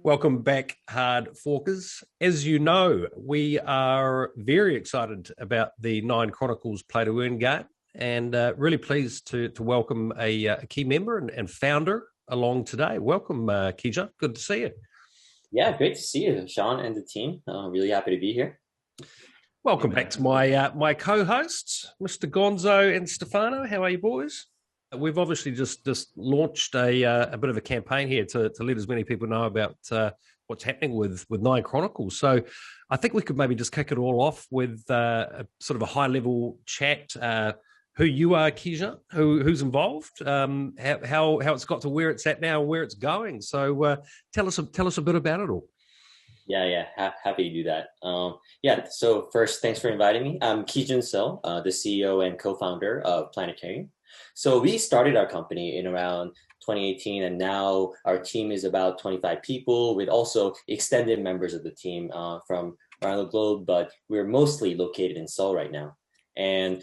Welcome back, Hard Forkers. As you know, we are very excited about the Nine Chronicles Play to Earn game, and really pleased to welcome a key member and founder along today. Welcome, Kija. Good to see you. Yeah, great to see you, Sean, and the team. Really happy to be here. Welcome back to my co-hosts, Mr. Gonzo and Stefano. How are you, boys? We've obviously just launched a bit of a campaign here to let as many people know about what's happening with Nine Chronicles. So I think we could maybe just kick it all off with a sort of a high-level chat. Who you are, Kija, who's involved, how it's got to where it's at now, where it's going. So tell us a bit about it all. Yeah, happy to do that. So first, thanks for inviting me. I'm Kijun So, the CEO and co-founder of Planetarium. So we started our company in around 2018, and now our team is about 25 people with also extended members of the team from around the globe, but we're mostly located in Seoul right now. And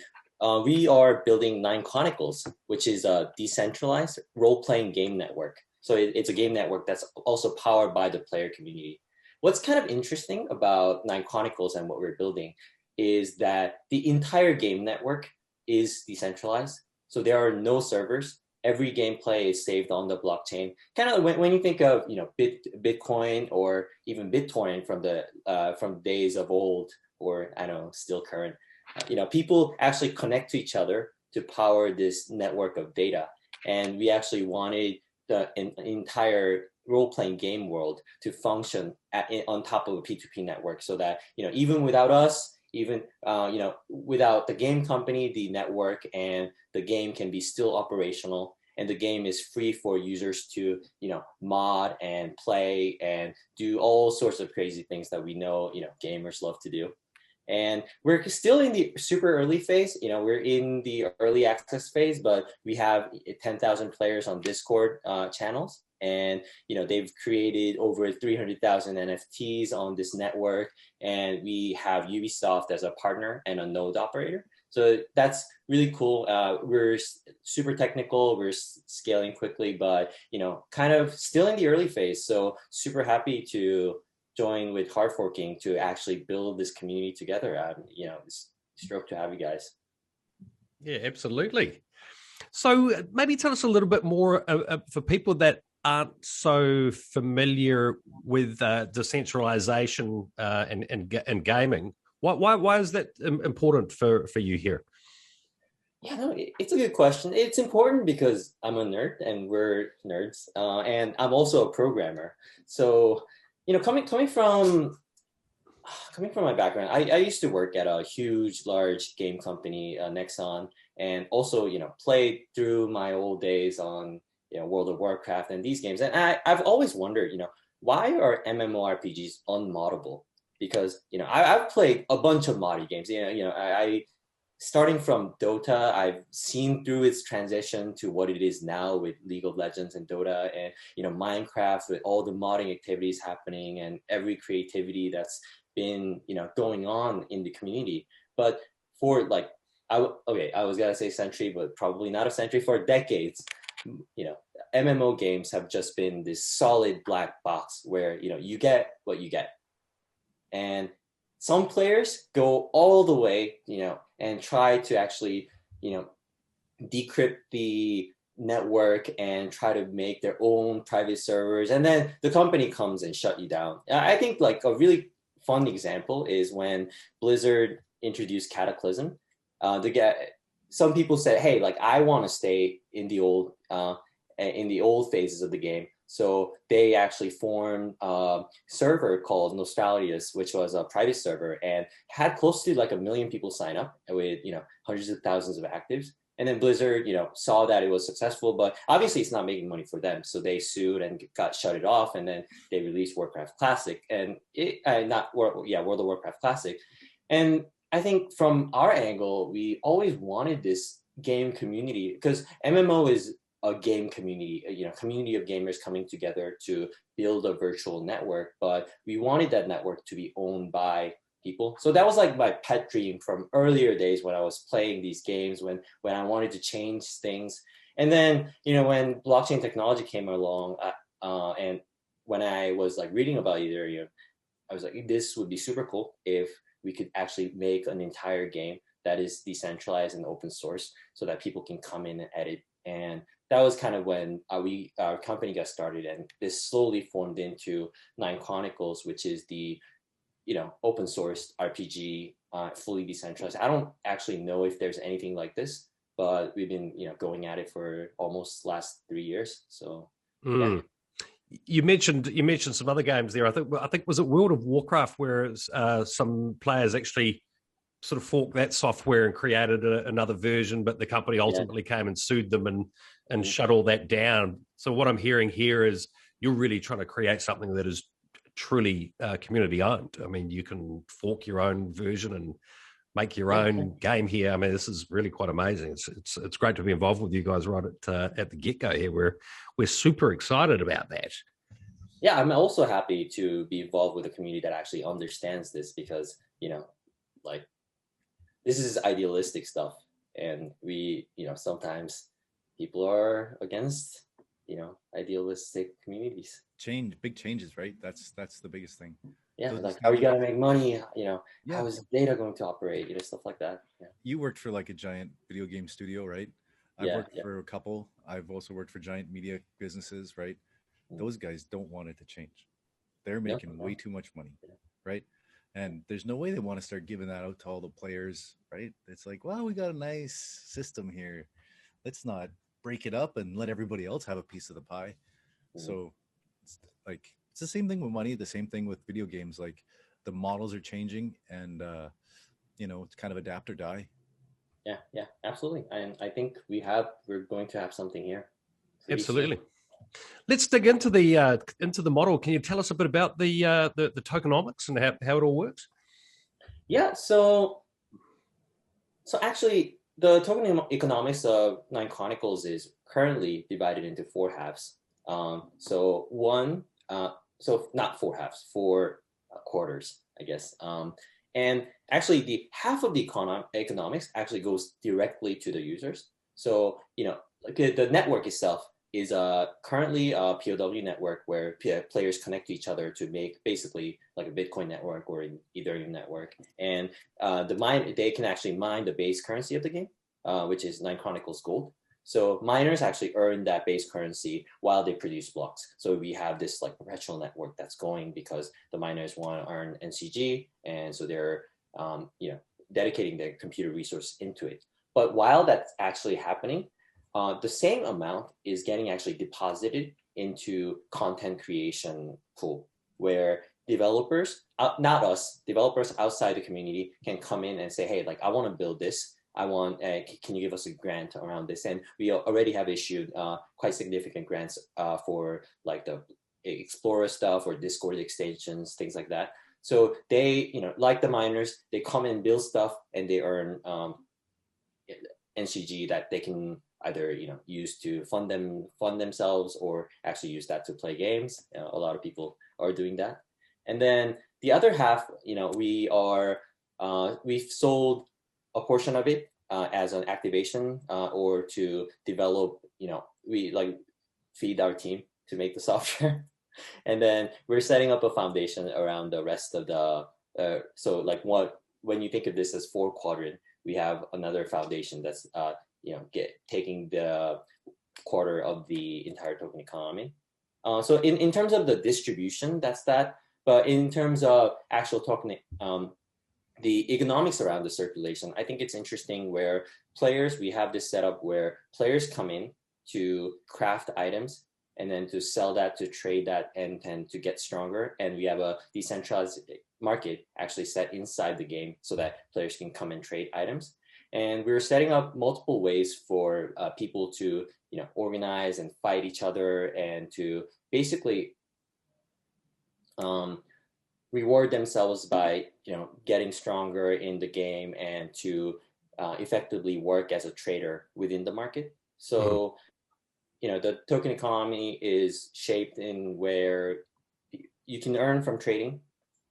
we are building Nine Chronicles, which is a decentralized role-playing game network. So it's a game network that's also powered by the player community. What's kind of interesting about Nine Chronicles and what we're building is that the entire game network is decentralized. So there are no servers. Every gameplay is saved on the blockchain. Kind of when you think of Bitcoin or even BitTorrent from days of old, or I don't know, still current. People actually connect to each other to power this network of data. And we actually wanted the entire role-playing game world to function on top of a P2P network, so that even without us, without the game company, the network and the game can be still operational, and the game is free for users to mod and play and do all sorts of crazy things that we know gamers love to do. And we're still in the super early phase. We're in the early access phase, but we have 10,000 players on Discord channels. And they've created over 300,000 NFTs on this network, and we have Ubisoft as a partner and a node operator. So that's really cool. We're super technical. We're scaling quickly, but kind of still in the early phase. So super happy to join with Hard Forking to actually build this community together. It's stoked to have you guys. Yeah, absolutely. So maybe tell us a little bit more for people that aren't so familiar with decentralization and gaming. Why is that important for you here? Yeah, no, it's a good question. It's important because I'm a nerd and we're nerds, and I'm also a programmer. So, coming from my background, I used to work at a large game company, Nexon, and also played through my old days on World of Warcraft and these games. And I've always wondered, why are MMORPGs unmoddable? Because, I've played a bunch of modded games. I starting from Dota, I've seen through its transition to what it is now with League of Legends and Dota, and, Minecraft with all the modding activities happening and every creativity that's been, going on in the community. But for I was gonna say century, but probably not a century, for decades, MMO games have just been this solid black box where you get what you get, and some players go all the way and try to actually decrypt the network and try to make their own private servers, and then the company comes and shut you down. I think a really fun example is when Blizzard introduced Cataclysm. Some people said, hey, I want to stay in the old phases of the game. So they actually formed a server called Nostalgius, which was a private server and had close to 1 million people sign up with hundreds of thousands of actives. And then Blizzard, saw that it was successful, but obviously it's not making money for them. So they sued and got shut it off, and then they released Warcraft Classic and World of Warcraft Classic. And I think from our angle, we always wanted this game community, because MMO is a game community, community of gamers coming together to build a virtual network, but we wanted that network to be owned by people. So that was my pet dream from earlier days when I was playing these games, when I wanted to change things. And then, when blockchain technology came along, and when I was like reading about Ethereum, I was like, this would be super cool if we could actually make an entire game that is decentralized and open source so that people can come in and edit. And that was kind of when our company got started, and this slowly formed into Nine Chronicles, which is the open source RPG, fully decentralized. I don't actually know if there's anything like this, but we've been going at it for almost last 3 years. So yeah. You mentioned some other games there. I think was it World of Warcraft where some players actually sort of forked that software and created another version, but the company ultimately came and sued them and shut all that down. So what I'm hearing here is you're really trying to create something that is truly community owned. I mean, you can fork your own version and make your own game here. I mean, this is really quite amazing. It's great to be involved with you guys right at the get go here. We're super excited about that. Yeah, I'm also happy to be involved with a community that actually understands this, because like this is idealistic stuff, and we sometimes people are against idealistic communities. Big changes, right? That's the biggest thing. Yeah, like how are you gonna make money? How is data going to operate? Stuff like that. Yeah. You worked for like a giant video game studio, right? I've worked for a couple. I've also worked for giant media businesses, right? Those guys don't want it to change. They're making way too much money, right? And there's no way they want to start giving that out to all the players, right? It's like, well, we got a nice system here. Let's not break it up and let everybody else have a piece of the pie. So it's the same thing with money, the same thing with video games. Like the models are changing, and it's kind of adapt or die. Yeah, absolutely. And I think we're going to have something here. Absolutely. Let's dig into the model. Can you tell us a bit about the tokenomics and how it all works? Yeah. So actually, the token economics of Nine Chronicles is currently divided into 4 halves. So not 4 halves, 4 quarters, I guess. And actually, the half of the economics actually goes directly to the users. So the network itself is currently a POW network where players connect to each other to make basically like a Bitcoin network or an Ethereum network. And they can actually mine the base currency of the game, which is Nine Chronicles Gold. So miners actually earn that base currency while they produce blocks. So we have this like perpetual network that's going because the miners want to earn NCG, and so they're dedicating their computer resource into it. But while that's actually happening, the same amount is getting actually deposited into content creation pool, where developers, not us, developers outside the community can come in and say, hey, like I want to build this. Can you give us a grant around this? And we already have issued quite significant grants for like the Explorer stuff or Discord extensions, things like that. So they, like the miners, they come and build stuff and they earn NCG that they can either use to fund themselves or actually use that to play games. A lot of people are doing that. And then the other half, we've sold a portion of it as an activation or to develop, we like feed our team to make the software. And then we're setting up a foundation around the rest of the, when you think of this as 4 quadrant, we have another foundation that's, taking the quarter of the entire token economy. So in terms of the distribution, that's that. But in terms of actual token, the economics around the circulation, I think it's interesting where we have this setup where players come in to craft items and then to sell that, to trade that, and then to get stronger. And we have a decentralized market actually set inside the game so that players can come and trade items. And we're setting up multiple ways for people to, organize and fight each other and to basically reward themselves by, getting stronger in the game and to effectively work as a trader within the market. So, the token economy is shaped in where you can earn from trading,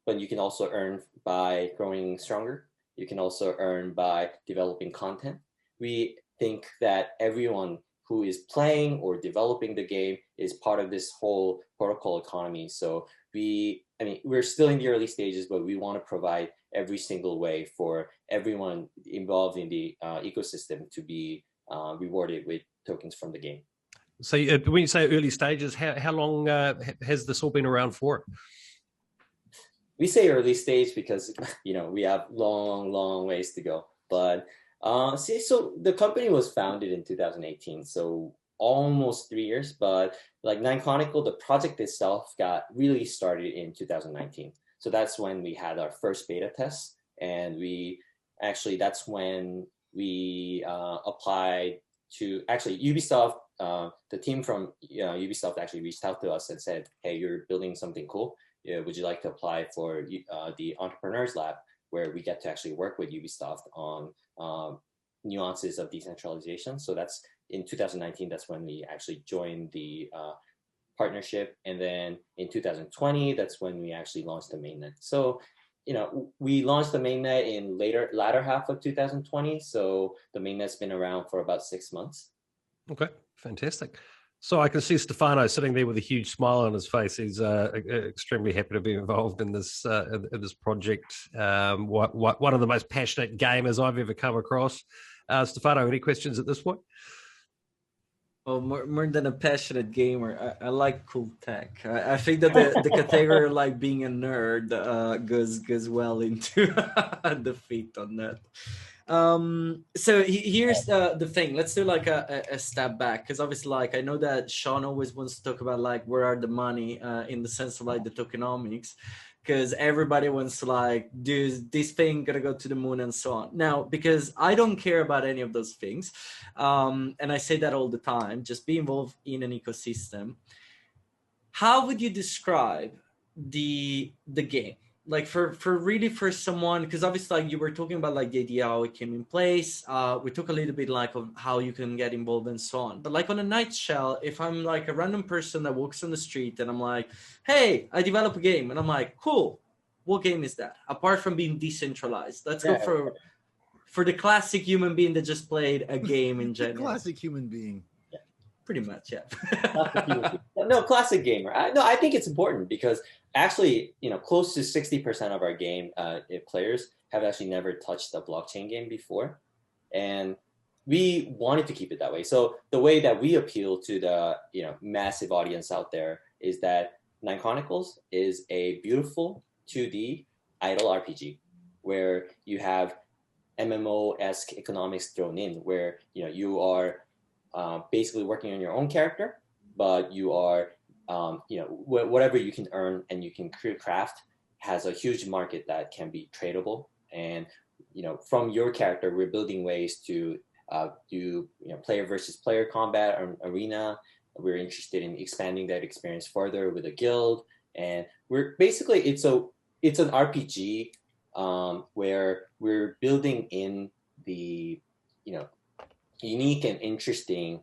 but you can also earn by growing stronger. You can also earn by developing content. We think that everyone who is playing or developing the game is part of this whole protocol economy. So we're still in the early stages, but we want to provide every single way for everyone involved in the ecosystem to be rewarded with tokens from the game. So when you say early stages, how long has this all been around for? We say early stage because, we have long ways to go. But so the company was founded in 2018, so almost 3 years. But like Nine Chronicle, the project itself got really started in 2019. So that's when we had our first beta test, and that's when we applied to Ubisoft. The team from Ubisoft actually reached out to us and said, "Hey, you're building something cool. Would you like to apply for the Entrepreneurs Lab, where we get to actually work with Ubisoft on nuances of decentralization?" So that's in 2019. That's when we actually joined the partnership, and then in 2020, that's when we actually launched the mainnet. So, we launched the mainnet in latter half of 2020. So the mainnet's been around for about 6 months. Okay, fantastic. So I can see Stefano sitting there with a huge smile on his face. He's extremely happy to be involved in this project. One of the most passionate gamers I've ever come across. Stefano, any questions at this point? Oh, more than a passionate gamer, I like cool tech. I think that the category like being a nerd goes well into the feet on that. So here's the thing. Let's do like a step back, because obviously, like, I know that Sean always wants to talk about like where are the money in the sense of like the tokenomics, because everybody wants to like do this thing, gotta go to the moon and so on. Now, because I don't care about any of those things, and I say that all the time, just be involved in an ecosystem. How would you describe the game? Like for someone, because obviously like you were talking about like the idea how it came in place. We talk a little bit like of how you can get involved and so on. But like on a nutshell, if I'm like a random person that walks on the street and I'm like, hey, I develop a game, and I'm like, cool, what game is that? Apart from being decentralized, let's go for the classic human being that just played a game in general. Classic human being. Pretty much, yeah. Classic gamer. I think it's important because actually, close to 60% of our game players have actually never touched a blockchain game before. And we wanted to keep it that way. So the way that we appeal to the massive audience out there is that Nine Chronicles is a beautiful 2D idle RPG where you have MMO-esque economics thrown in, where you are basically working on your own character, but you are, whatever you can earn and you can craft has a huge market that can be tradable. And, from your character, we're building ways to do, player versus player combat or arena. We're interested in expanding that experience further with a guild. And we're basically, it's an RPG where we're building in the, unique and interesting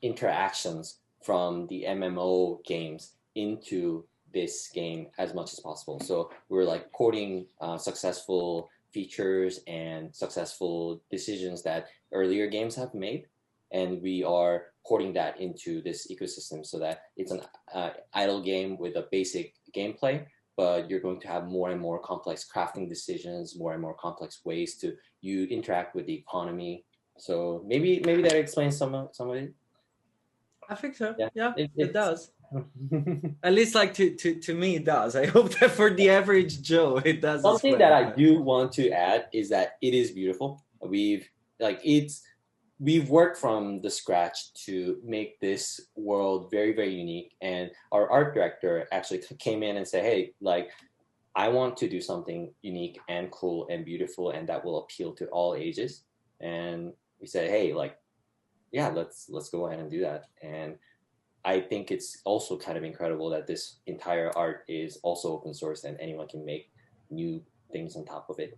interactions from the MMO games into this game as much as possible. So we're like porting successful features and successful decisions that earlier games have made, and we are porting that into this ecosystem so that it's an idle game with a basic gameplay, but you're going to have more and more complex crafting decisions, more and more complex ways to interact with the economy. So maybe that explains some of it. I think so. Yeah, it does. At least like to me it does. I hope that for the average Joe it does. Something that I do want to add is that it is beautiful. We've worked from the scratch to make this world very, very unique. And our art director actually came in and said, hey, like, I want to do something unique and cool and beautiful and that will appeal to all ages. And we said, hey, like, yeah, let's go ahead and do that. And I think it's also kind of incredible that this entire art is also open source and anyone can make new things on top of it.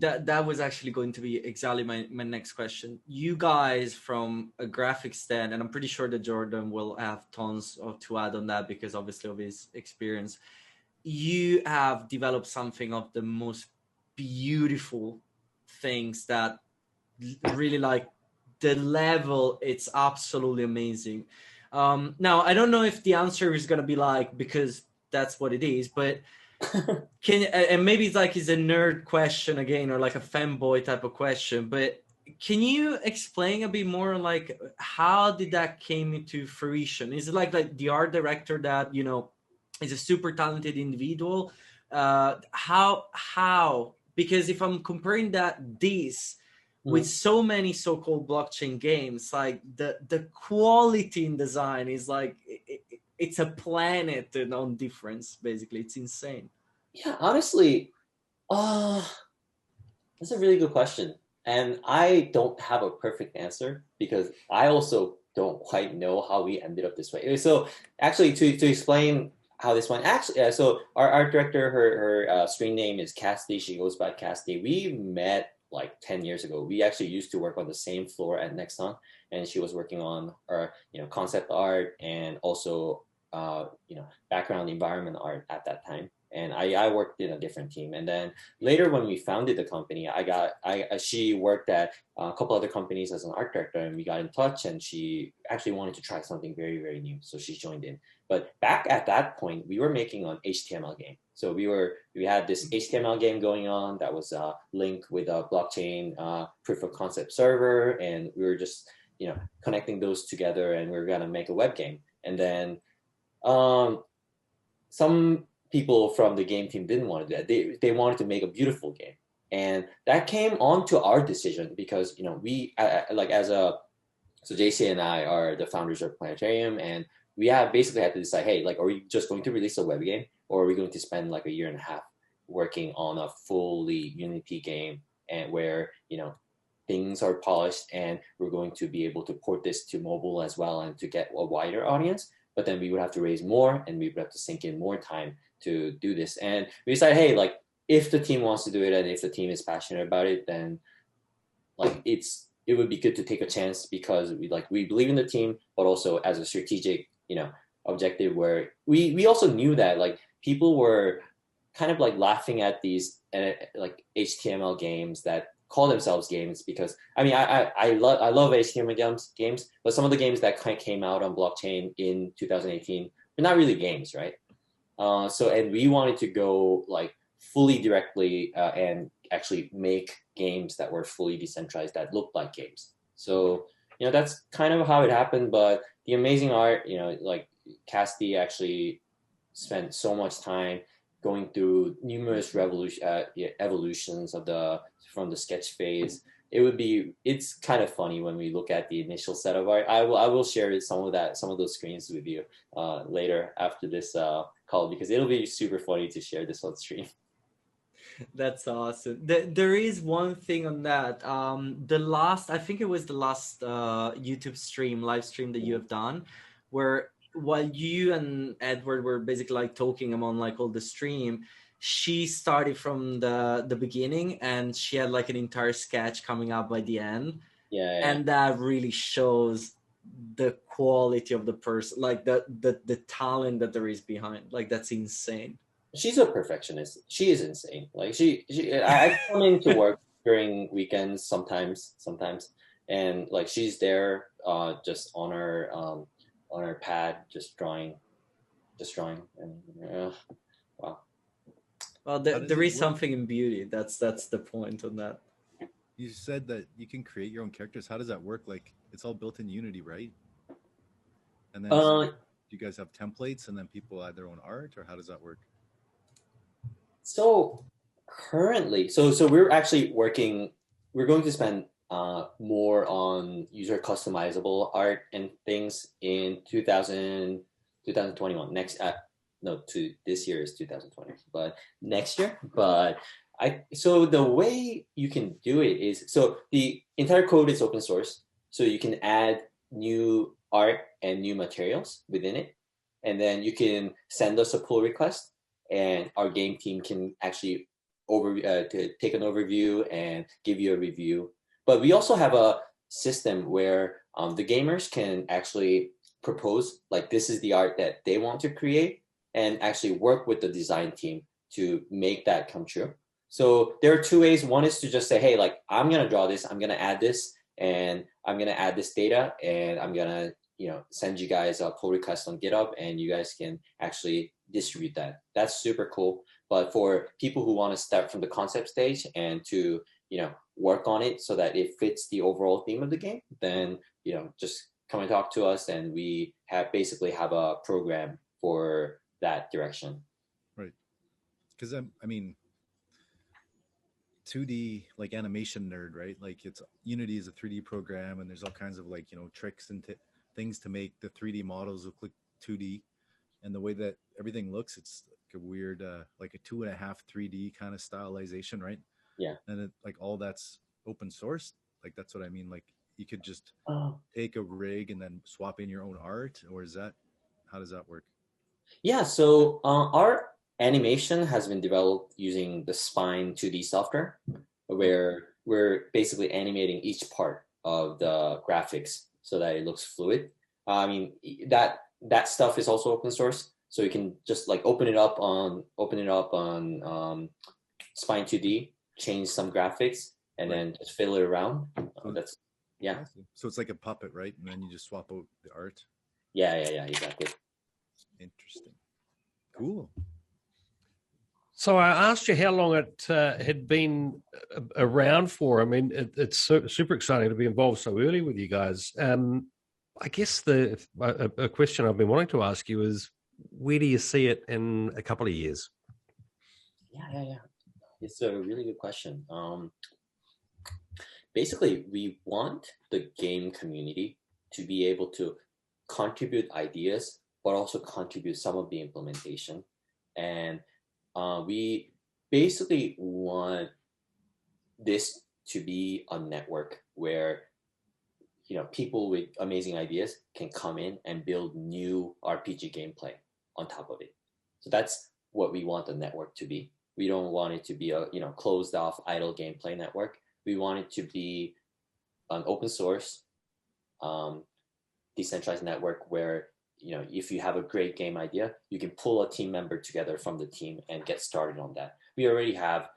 That was actually going to be exactly my next question. You guys, from a graphic stand, and I'm pretty sure that Jordan will have tons to add on that because obviously of his experience, you have developed something of the most beautiful things that really like the level, it's absolutely amazing. Now, I don't know if the answer is going to be like, because that's what it is, but and maybe it's like, it's a nerd question again, or like a fanboy type of question, but can you explain a bit more, like, how did that came into fruition? Is it like the art director that, you know, is a super talented individual? How? Because if I'm comparing this with so many so-called blockchain games, like the quality in design is like, it's a planet on difference, basically. It's insane. Yeah, honestly, that's a really good question. And I don't have a perfect answer because I also don't quite know how we ended up this way. So actually, to explain how this went, actually, so our art director, her screen name is Cassidy. She goes by Cassidy. We met like 10 years ago. We actually used to work on the same floor at Nexon, and she was working on our, concept art and also, background environment art at that time. And I worked in a different team. And then later when we founded the company, she worked at a couple other companies as an art director, and we got in touch, and she actually wanted to try something very, very new. So she joined in. But back at that point, we were making an HTML game. So we had this HTML game going on that was linked with a blockchain proof of concept server. And we were just, connecting those together, and we were going to make a web game. And then some people from the game team didn't want to do that. They wanted to make a beautiful game. And that came onto our decision because, we so JC and I are the founders of Planetarium, and we basically had to decide, hey, like, are we just going to release a web game, or are we going to spend like a year and a half working on a fully Unity game, and where, things are polished, and we're going to be able to port this to mobile as well and to get a wider audience. But then we would have to raise more, and we would have to sink in more time to do this. And we decided, hey, like, if the team wants to do it, and if the team is passionate about it, then like it would be good to take a chance, because we believe in the team, but also as a strategic, objective, where we also knew that like people were kind of like laughing at these like HTML games that call themselves games, because I mean I love HTML games, but some of the games that kind of came out on blockchain in 2018 were not really games, right? And we wanted to go like fully directly and actually make games that were fully decentralized, that looked like games. So that's kind of how it happened. But the amazing art, like Cassidy actually spent so much time going through numerous evolutions from the sketch phase. It's kind of funny when we look at the initial set of art. I will share some of those screens with you later after this call, because it'll be super funny to share this on stream. That's awesome. There is one thing on that. I think it was the last YouTube live stream that you have done, where while you and Edward were basically like talking among like all the stream, she started from the beginning, and she had like an entire sketch coming up by the end. Yeah. And that really shows the quality of the person, like the talent that there is behind. Like, that's insane. She's a perfectionist. She is insane. Like I come into work during weekends sometimes, and like she's there just on her pad, just drawing, and wow. Well, there is something in beauty. That's the point on that. You said that you can create your own characters. How does that work? Like, it's all built in Unity, right? And then do you guys have templates, and then people add their own art, or how does that work? So currently, so we're actually working. We're going to spend more on user customizable art and things in 2021. This year is 2020, but next year. But so the way you can do it is, so the entire code is open source, so you can add new art and new materials within it, and then you can send us a pull request, and our game team can actually take an overview and give you a review. But we also have a system where the gamers can actually propose, like, this is the art that they want to create, and actually work with the design team to make that come true. So there are two ways. One is to just say, hey, like, I'm going to draw this, I'm going to add this, and I'm gonna add this data, and I'm gonna send you guys a pull request on GitHub, and you guys can actually distribute that. That's super cool. But for people who want to start from the concept stage and to work on it so that it fits the overall theme of the game, then just come and talk to us, and we basically have a program for that direction. Right. Because I mean, 2D like animation nerd, right? Like it's Unity is a 3D program, and there's all kinds of like tricks and things to make the 3D models look like 2D, and the way that everything looks, it's like a weird like a 2.5 3D kind of stylization, right? Yeah. And it, like all that's open source. Like that's what I mean. Like you could just take a rig and then swap in your own art, or is that how does that work? Yeah. So our animation has been developed using the Spine 2D software, where we're basically animating each part of the graphics so that it looks fluid. I mean that stuff is also open source, so you can just like open it up on Spine 2D, change some graphics, and then just fiddle it around. That's yeah. So it's like a puppet, right? And then you just swap out the art. Yeah, exactly. Interesting. Cool. So I asked you how long it had been around for. I mean, it's super exciting to be involved so early with you guys. I guess a question I've been wanting to ask you is, where do you see it in a couple of years? Yeah. It's a really good question. Basically, we want the game community to be able to contribute ideas, but also contribute some of the implementation. And we basically want this to be a network where people with amazing ideas can come in and build new RPG gameplay on top of it. So that's what we want the network to be. We don't want it to be a closed off idle gameplay network. We want it to be an open source, decentralized network where if you have a great game idea, you can pull a team member together from the team and get started on that. We already have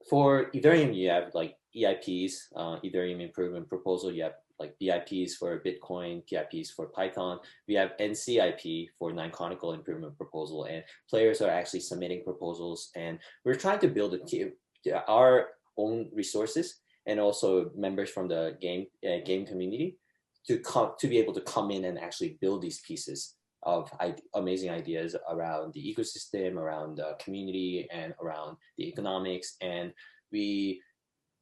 for Ethereum, you have like EIPs, Ethereum Improvement Proposal. You have like BIPs for Bitcoin, PIPs for Python. We have NCIP for Nine Chronicle Improvement Proposal, and players are actually submitting proposals. And we're trying to build a team, our own resources, and also members from the game community to be able to come in and actually build these pieces of amazing ideas around the ecosystem, around the community, and around the economics. And we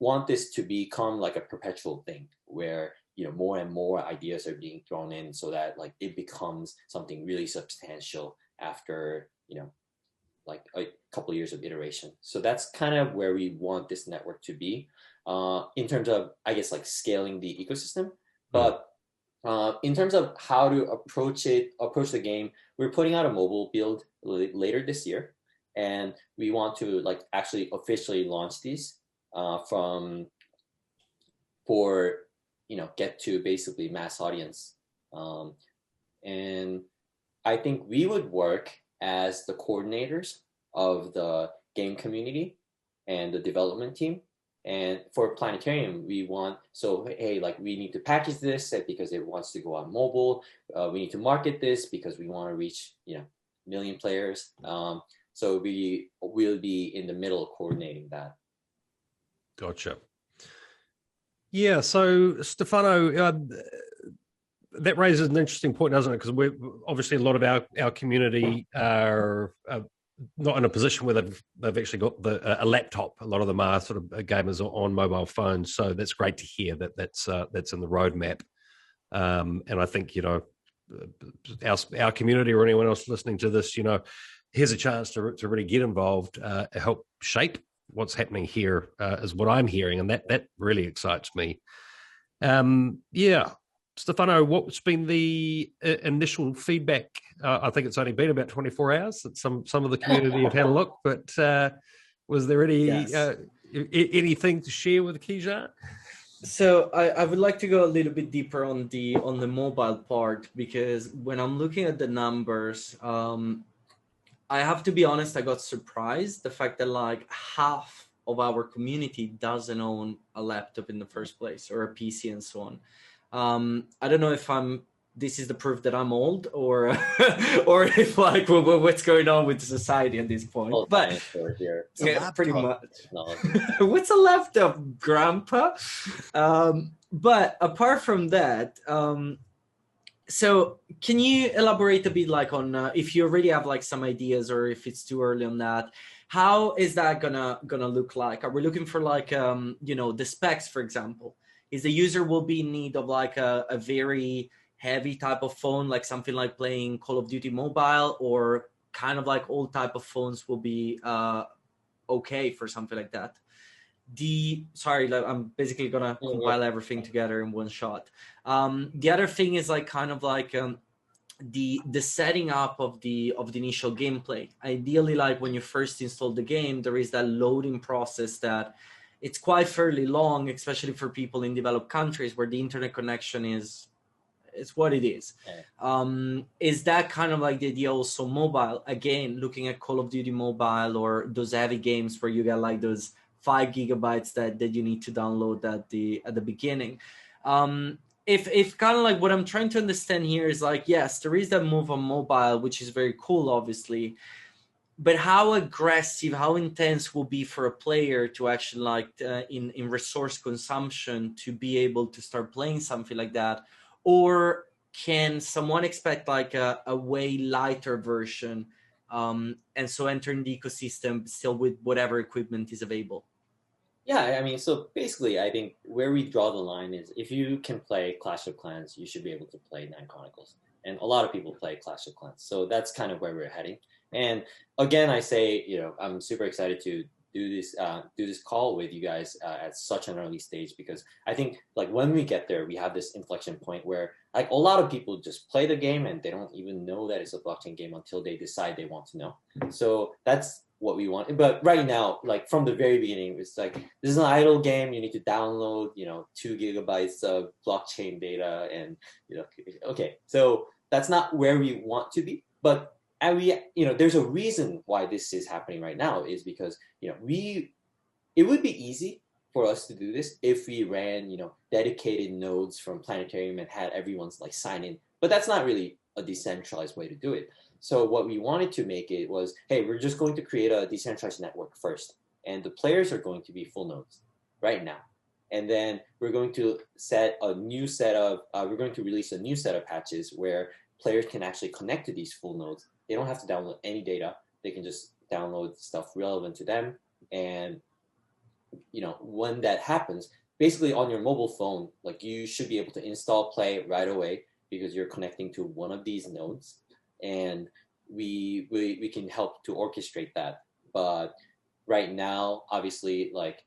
want this to become like a perpetual thing where more and more ideas are being thrown in, so that like it becomes something really substantial after like a couple of years of iteration. So that's kind of where we want this network to be in terms of, I guess, like scaling the ecosystem. But in terms of how to approach the game, we're putting out a mobile build later this year, and we want to like actually officially launch these get to basically mass audience. And I think we would work as the coordinators of the game community and the development team. And for Planetarium, we need to package this because it wants to go on mobile. We need to market this because we want to reach, million players. So we will be in the middle coordinating that. Gotcha. Yeah. So Stefano, that raises an interesting point, doesn't it? Because we're obviously a lot of our community are not in a position where they've actually got a laptop. A lot of them are sort of gamers on mobile phones. So that's great to hear that's in the roadmap. And I think our community or anyone else listening to this, here's a chance to really get involved, help shape what's happening here, is what I'm hearing, and that really excites me. Stefano, what's been the initial feedback? I think it's only been about 24 hours that some of the community have had a look, but was there anything to share with Kijan? So I would like to go a little bit deeper on the mobile part, because when I'm looking at the numbers, I have to be honest, I got surprised the fact that like half of our community doesn't own a laptop in the first place, or a PC and so on. I don't know if this is the proof that I'm old, or or if like what's going on with society at this point. Well, but here. Yeah, pretty much. What's a laptop, Grandpa? But apart from that, so can you elaborate a bit, like on if you already have like some ideas, or if it's too early on that? How is that gonna look like? Are we looking for like the specs, for example? Is the user will be in need of like a very heavy type of phone, like something like playing Call of Duty Mobile, or kind of like all type of phones will be okay for something like that? I'm basically gonna compile everything together in one shot. The other thing is like kind of like the setting up of the initial gameplay. Ideally, like when you first install the game, there is that loading process that it's quite fairly long, especially for people in developed countries where the internet connection is what it is. Is that kind of like the idea also mobile? Again, looking at Call of Duty Mobile or those heavy games where you get like those 5 gigabytes that you need to download at the beginning. If kind of like what I'm trying to understand here is like, yes, there is that move on mobile, which is very cool, obviously. But how aggressive, how intense will be for a player to actually like in resource consumption to be able to start playing something like that? Or can someone expect like a way lighter version and so entering the ecosystem still with whatever equipment is available? Yeah, I mean, so basically, I think where we draw the line is if you can play Clash of Clans, you should be able to play Nine Chronicles. And a lot of people play Clash of Clans. So that's kind of where we're heading. And again, I say, I'm super excited to do this call with you guys at such an early stage, because I think like when we get there, we have this inflection point where like a lot of people just play the game and they don't even know that it's a blockchain game until they decide they want to know. So that's what we want. But right now, like from the very beginning, it's like this is an idle game. You need to download 2 gigabytes of blockchain data, and okay, so that's not where we want to be. But there's a reason why this is happening right now, is because it would be easy for us to do this if we ran dedicated nodes from Planetarium and had everyone's like sign in. But that's not really a decentralized way to do it. So what we wanted to make it was, hey, we're just going to create a decentralized network first, and the players are going to be full nodes right now. And then we're going to we're going to release a new set of patches where players can actually connect to these full nodes. They don't have to download any data. They can just download stuff relevant to them. And, when that happens, basically on your mobile phone, like you should be able to install Play right away because you're connecting to one of these nodes. And we can help to orchestrate that. But right now, obviously, like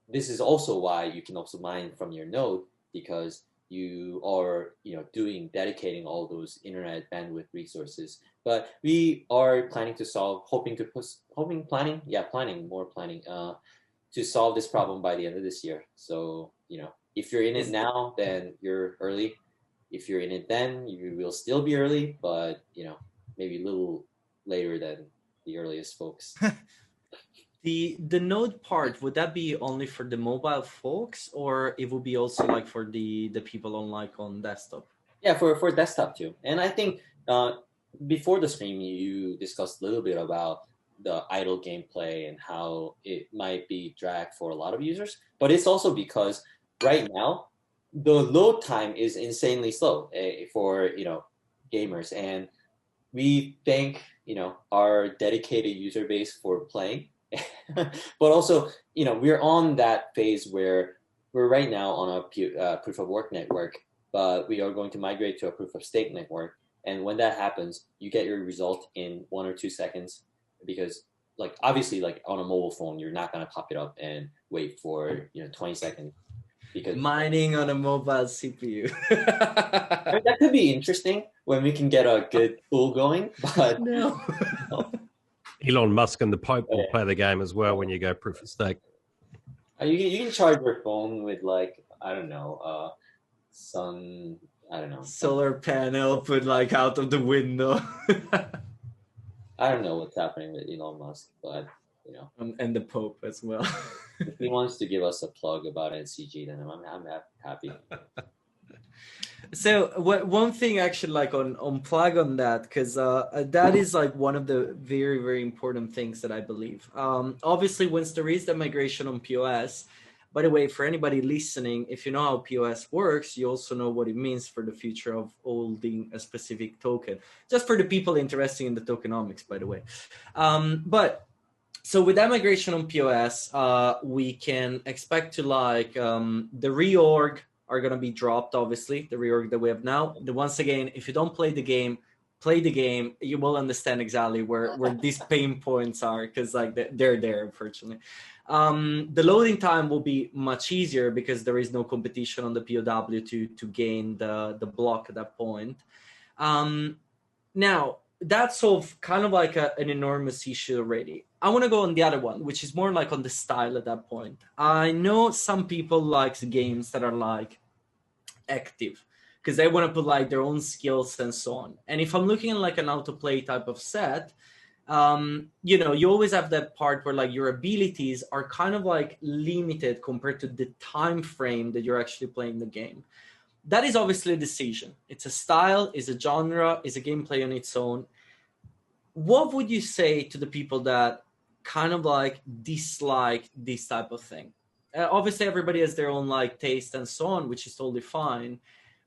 this is also why you can also mine from your node, because you are dedicating all those internet bandwidth resources. But we are planning to to solve this problem by the end of this year. So if you're in it now, then you're early. If you're in it then, you will still be early, but maybe a little later than the earliest folks. The node part, would that be only for the mobile folks, or it would be also like for the people on desktop? Yeah, for desktop too. And I think before the stream, you discussed a little bit about the idle gameplay and how it might be drag for a lot of users. But it's also because right now, the load time is insanely slow for gamers, and we thank our dedicated user base for playing. But also we're on that phase where we're right now on a proof of work network, but we are going to migrate to a proof of stake network. And when that happens, you get your result in 1 or 2 seconds, because like obviously like on a mobile phone, you're not going to pop it up and wait for 20 seconds. Because mining on a mobile CPU. I mean, that could be interesting when we can get a good tool going, but no. Elon Musk and the Pope will play the game as well when you go proof of stake. You can charge your phone with like solar panel put like out of the window. I don't know what's happening with Elon Musk, but And the Pope as well. If he wants to give us a plug about NCG, then I'm happy. So one thing actually, like on plug on that, because that is like one of the very, very important things that I believe. Obviously, once there is the migration on POS, by the way, for anybody listening, if you know how POS works, you also know what it means for the future of holding a specific token. Just for the people interested in the tokenomics, by the way. But so with that migration on POS, we can expect to like the reorg are going to be dropped, obviously, the reorg that we have now. Once again, if you don't play the game, you will understand exactly where these pain points are, because like they're there, unfortunately. The loading time will be much easier because there is no competition on the POW to gain the block at that point. Now, that's kind of like an enormous issue already. I want to go on the other one, which is more like on the style at that point. I know some people like games that are like active because they want to put like their own skills and so on. And if I'm looking at like an autoplay type of set, you always have that part where like your abilities are kind of like limited compared to the time frame that you're actually playing the game. That is obviously a decision. It's a style, it's a genre, it's a gameplay on its own. What would you say to the people that kind of like dislike this type of thing? Obviously, everybody has their own like taste and so on, which is totally fine.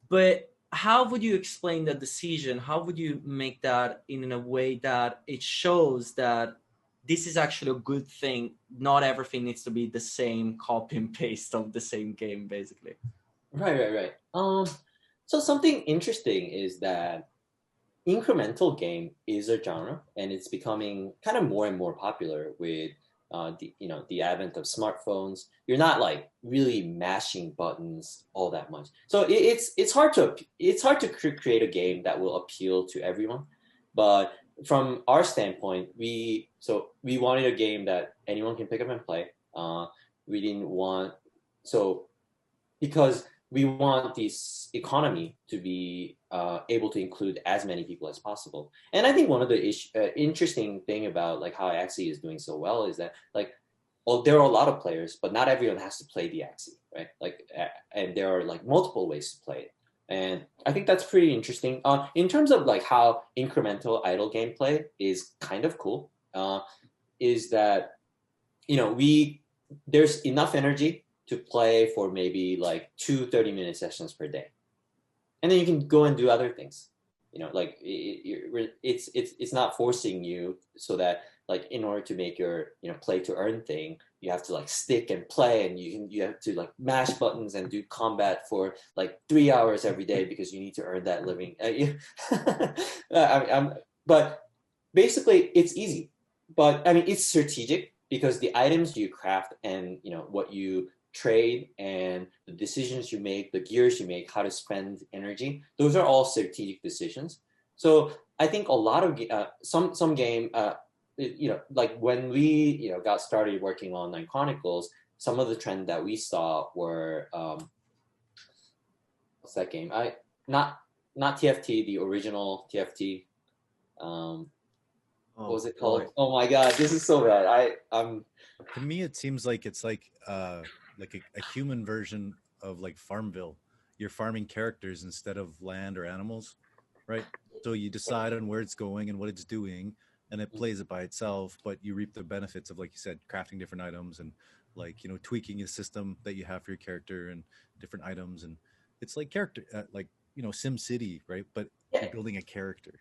But how would you explain that decision? How would you make that in a way that it shows that this is actually a good thing? Not everything needs to be the same copy and paste of the same game, basically. Right. So something interesting is that incremental game is a genre, and it's becoming kind of more and more popular with the advent of smartphones. You're not like really mashing buttons all that much, so it's hard to create a game that will appeal to everyone. But from our standpoint, we wanted a game that anyone can pick up and play. We didn't want because we want this economy to be able to include as many people as possible. And I think one of the interesting thing about like how Axie is doing so well is that like, there are a lot of players, but not everyone has to play the Axie, right? Like, and there are like multiple ways to play it. And I think that's pretty interesting. In terms of like how incremental idle gameplay is kind of cool, is that there's enough energy to play for maybe like 2 30-minute sessions per day, and then you can go and do other things. Like it's not forcing you, so that like in order to make your play to earn thing, you have to like stick and play, and you have to like mash buttons and do combat for like 3 hours every day because you need to earn that living. But basically it's easy, but I mean it's strategic because the items you craft and what you trade and the decisions you make, the gears you make, how to spend energy, those are all strategic decisions. So I think a lot of some game, like when we got started working on Nine Chronicles, some of the trend that we saw were what's that game? Not TFT, the original TFT. What was it called? Boy. Oh my god, this is so bad. To me, it seems like it's like a human version of like Farmville. You're farming characters instead of land or animals, right? So you decide on where it's going and what it's doing, and it plays it by itself, but you reap the benefits of, like you said, crafting different items and like, tweaking a system that you have for your character and different items. And it's like character, like, Sim City, right? But you're building a character,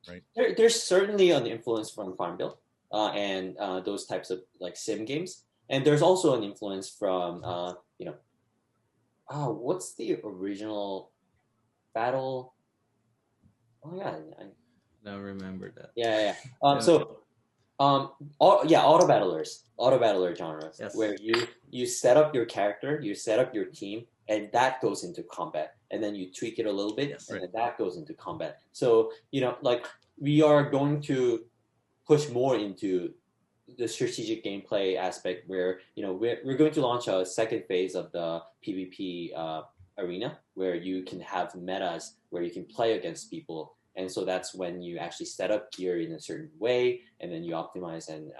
right? There's certainly an influence from Farmville and those types of like sim games. And there's also an influence from, what's the original battle? Oh yeah, I don't remember that. Yeah. Auto battler genres, yes. Where you set up your character, you set up your team, and that goes into combat, and then you tweak it a little bit, yes, and then that goes into combat. So like we are going to push more into the strategic gameplay aspect, where we're going to launch a second phase of the PvP arena, where you can have metas where you can play against people, and so that's when you actually set up gear in a certain way, and then you optimize and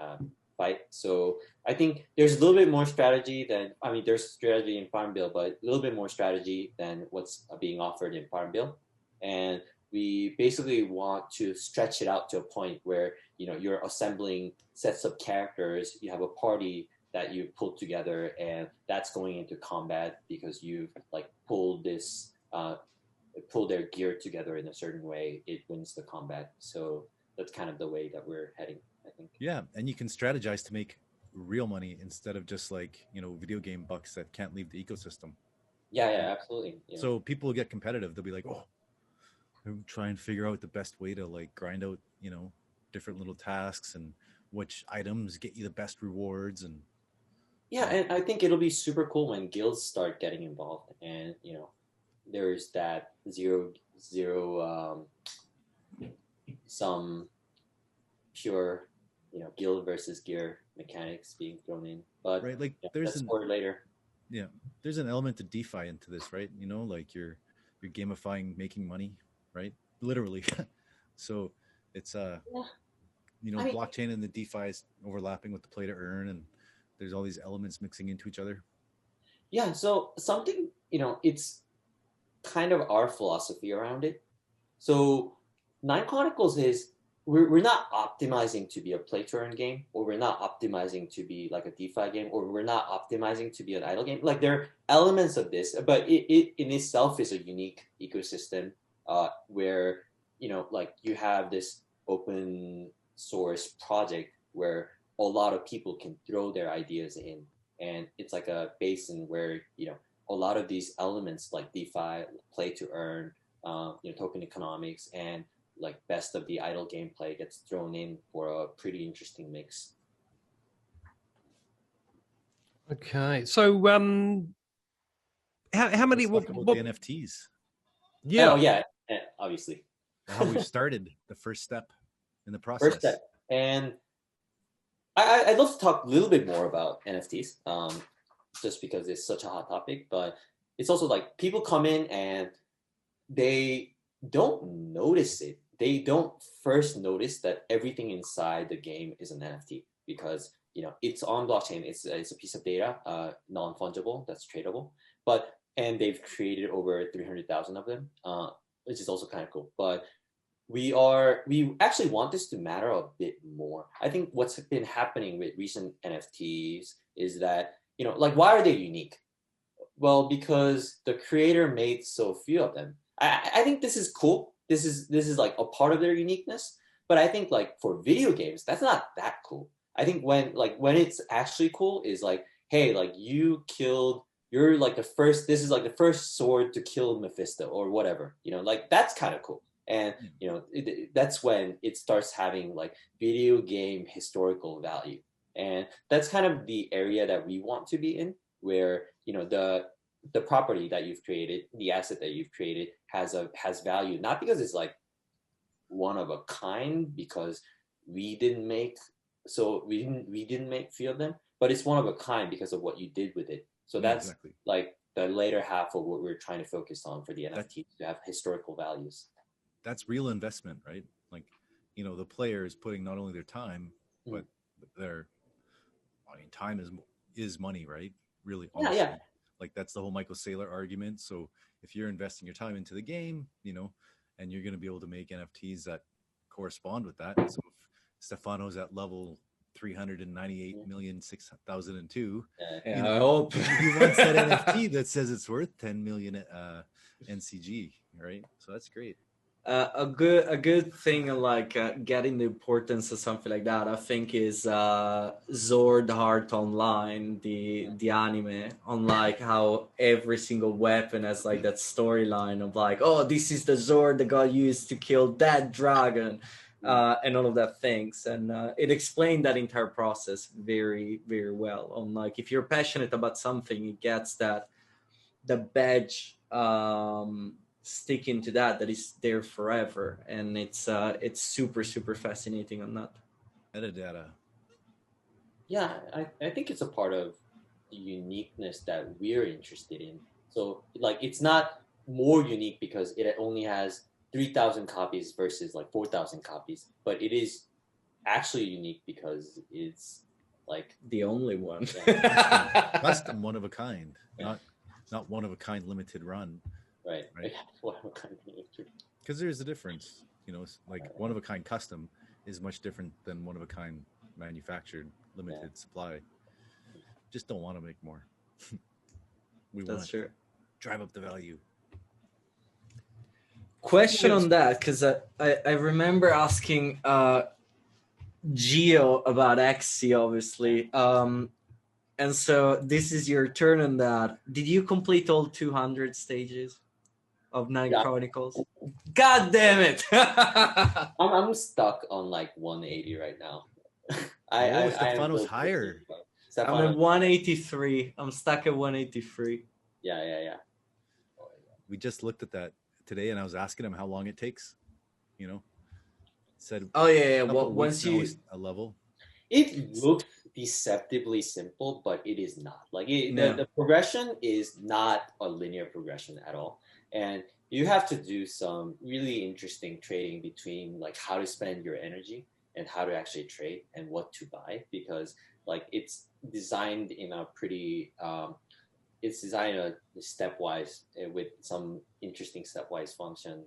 fight. So I think there's a little bit more strategy than, I mean, there's strategy in Farmville, but a little bit more strategy than what's being offered in Farmville. And we basically want to stretch it out to a point where, you know, you're assembling sets of characters, you have a party that you pulled together, and that's going into combat because you've like pulled their gear together in a certain way. It wins the combat. So that's kind of the way that we're heading, I think. Yeah, and you can strategize to make real money instead of just like, you know, video game bucks that can't leave the ecosystem. Yeah, absolutely. Yeah. So people will get competitive. They'll be like, oh, I'm trying to figure out the best way to like grind out, you know, different little tasks and which items get you the best rewards. And yeah, and I think it'll be super cool when guilds start getting involved, and you know, there's that zero some pure, you know, guild versus gear mechanics being thrown in. But right, like yeah, there's that's for later. Yeah, there's an element of DeFi into this, right? You know, like you're gamifying making money, right? Literally. So it's you know, I mean, blockchain and the DeFi is overlapping with the play to earn, and there's all these elements mixing into each other. Yeah, so something, you know, it's kind of our philosophy around it. So Nine Chronicles is we're not optimizing to be a play to earn game, or we're not optimizing to be like a DeFi game, or we're not optimizing to be an idle game. Like there are elements of this, but it in itself is a unique ecosystem where, you know, like you have this open source project where a lot of people can throw their ideas in, and it's like a basin where, you know, a lot of these elements like DeFi, play to earn, you know, token economics, and like best of the idle gameplay gets thrown in for a pretty interesting mix. Okay, so how many what the NFTs? Yeah, yeah, obviously. How we've started the first step in the process. First step, and I'd love to talk a little bit more about NFTs, just because it's such a hot topic. But it's also like people come in and they don't notice it. They don't first notice that everything inside the game is an NFT because, you know, it's on blockchain. It's a piece of data, non-fungible, that's tradable. And they've created over 300,000 of them, which is also kind of cool. But we actually want this to matter a bit more. I think what's been happening with recent NFTs is that, you know, like, why are they unique? Well, because the creator made so few of them. I think this is cool. This is like a part of their uniqueness. But I think like for video games, that's not that cool. I think when it's actually cool is like, hey, like you're like the first, this is like the first sword to kill Mephisto or whatever, you know, like that's kind of cool. And, you know, that's when it starts having like video game historical value. And that's kind of the area that we want to be in, where, you know, the property that you've created, the asset that you've created has value, not because it's like one of a kind, because we didn't make few of them, but it's one of a kind because of what you did with it. So that's exactly like the later half of what we're trying to focus on for the NFT, to have historical values. That's real investment, right? Like, you know, the player is putting not only their time, but time is money, right? Really, honestly. Yeah. Like that's the whole Michael Saylor argument. So if you're investing your time into the game, you know, and you're going to be able to make NFTs that correspond with that. So if Stefano's at level 398,006,002. Yeah, you know, I hope he wants that NFT that says it's worth 10 million NCG, right? So that's great. A good thing like getting the importance of something like that, I think, is Sword Art Online, the anime, on like how every single weapon has like that storyline of like, oh, this is the sword that got used to kill that dragon, and all of that things, and it explained that entire process very, very well. On like, if you're passionate about something, it gets that the badge sticking to that is there forever, and it's super, super fascinating on that. Metadata. Yeah, I think it's a part of the uniqueness that we're interested in. So like, it's not more unique because it only has 3,000 copies versus like 4,000 copies, but it is actually unique because it's Like the only one. Custom one of a kind, not one of a kind limited run. Right. Because there's a difference, like one of a kind custom is much different than one of a kind manufactured limited supply. Just don't want to make more. We want to drive up the value. Question on that, because I remember asking Geo about XC, obviously. And so this is your turn on that. Did you complete all 200 stages of Nine Chronicles? God damn it! I'm stuck on like 180 right now. Stefano's higher. I'm at 183. I'm stuck at 183. Yeah. We just looked at that today, and I was asking him how long it takes. Said, oh yeah. Well, once you a level, it looks deceptively simple, but it is not. Like the progression is not a linear progression at all, and you have to do some really interesting trading between like how to spend your energy and how to actually trade and what to buy, because like it's designed in a pretty it's designed stepwise with some interesting stepwise function.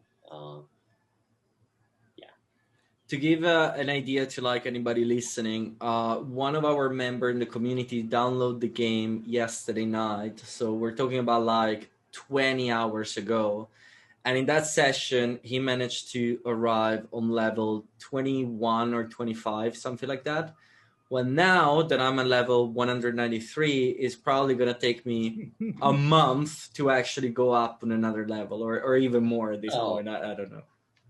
To give an idea to like anybody listening, one of our member in the community downloaded the game yesterday night. So we're talking about like 20 hours ago. And in that session, he managed to arrive on level 21 or 25, something like that. Well, now that I'm at level 193, it's probably going to take me a month to actually go up on another level, or even more at this point. I don't know.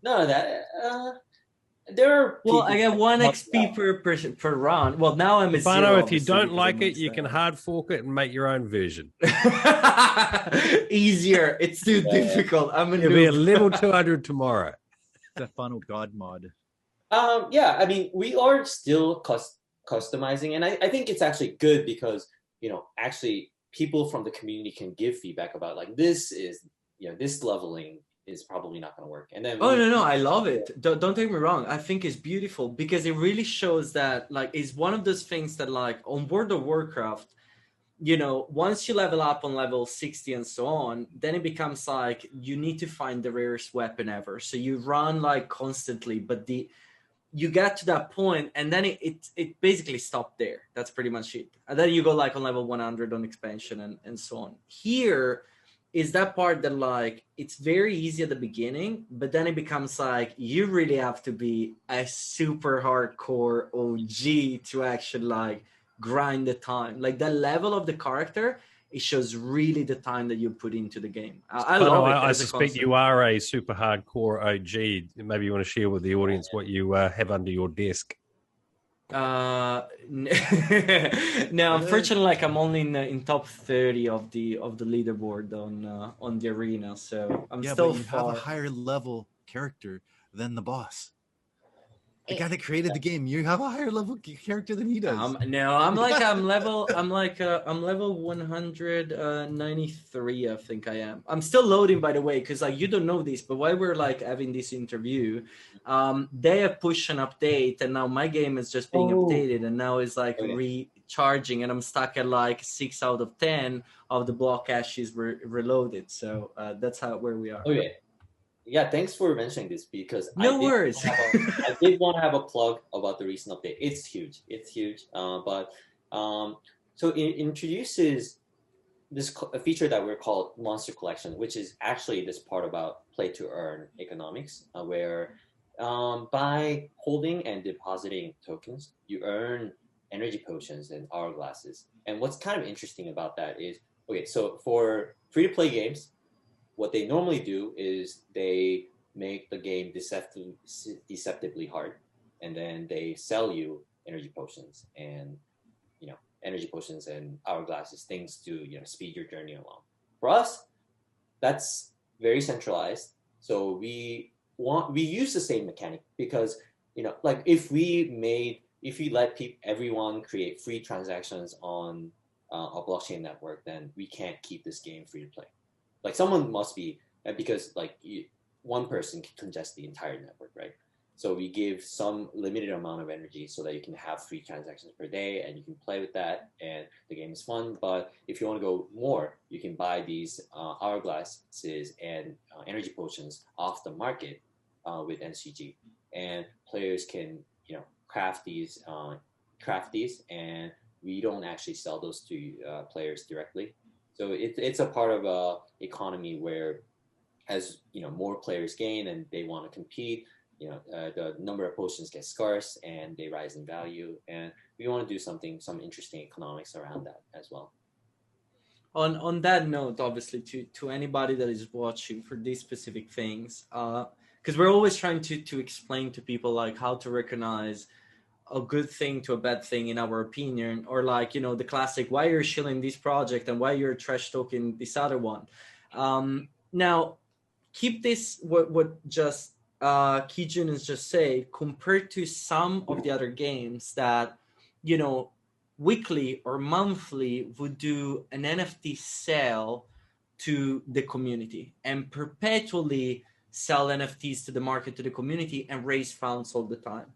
No, that... there are I get 1 XP per run. Well, now I'm at 0. If you don't like it, you can hard fork it and make your own version. Easier. It's too difficult. You'll be at level 200 tomorrow. Stefano God mod. Yeah, I mean, we are still customizing, and I think it's actually good because actually people from the community can give feedback about like this is this leveling is probably not going to work. And then no, I love it. Don't take me wrong. I think it's beautiful because it really shows that like it's one of those things that like on World of Warcraft, once you level up on level 60 and so on, then it becomes like you need to find the rarest weapon ever. So you run like constantly, but you get to that point and then it basically stopped there. That's pretty much it. And then you go like on level 100 on expansion and so on. Here is that part that like it's very easy at the beginning, but then it becomes like you really have to be a super hardcore OG to actually like grind the time. Like the level of the character, it shows really the time that you put into the game. I love it. I suspect you are a super hardcore OG. Maybe you want to share with the audience what you have under your desk. No, unfortunately, like I'm only in top 30 of the leaderboard on the arena, so I'm still but you have a higher level character than the boss. The guy that created the game, you have a higher level character than he does. I'm level 193. I think I am. I'm still loading, by the way, because like you don't know this, but while we're like having this interview, they have pushed an update, and now my game is just being updated, and now it's like recharging, and I'm stuck at like 6 out of 10 of the block ashes reloaded. So that's where we are. Okay. Yeah, thanks for mentioning this because no worries. I did want to have a plug about the recent update. It's huge. So it introduces a feature that we're called Monster Collection, which is actually this part about play to earn economics, where by holding and depositing tokens, you earn energy potions and hourglasses. And what's kind of interesting about that is, so for free-to-play games, what they normally do is they make the game deceptively hard, and then they sell you energy potions and hourglasses, things to speed your journey along. For us, that's very centralized. So we use the same mechanic because like if we let everyone create free transactions on a blockchain network, then we can't keep this game free to play. Like someone must be, because like one person can congest the entire network, right? So we give some limited amount of energy so that you can have 3 transactions per day and you can play with that and the game is fun. But if you want to go more, you can buy these hourglasses and energy potions off the market with NCG, and players can craft these and we don't actually sell those to players directly. So it's a part of a economy where as more players gain and they want to compete, the number of potions get scarce and they rise in value, and we want to do some interesting economics around that as well. On that note, obviously, to anybody that is watching for these specific things, because we're always trying to explain to people like how to recognize a good thing to a bad thing in our opinion, or like the classic why you're shilling this project and why you're trash talking this other one. Now, keep this what just Kijun has just said compared to some of the other games that weekly or monthly would do an NFT sale to the community and perpetually sell NFTs to the market, to the community, and raise funds all the time.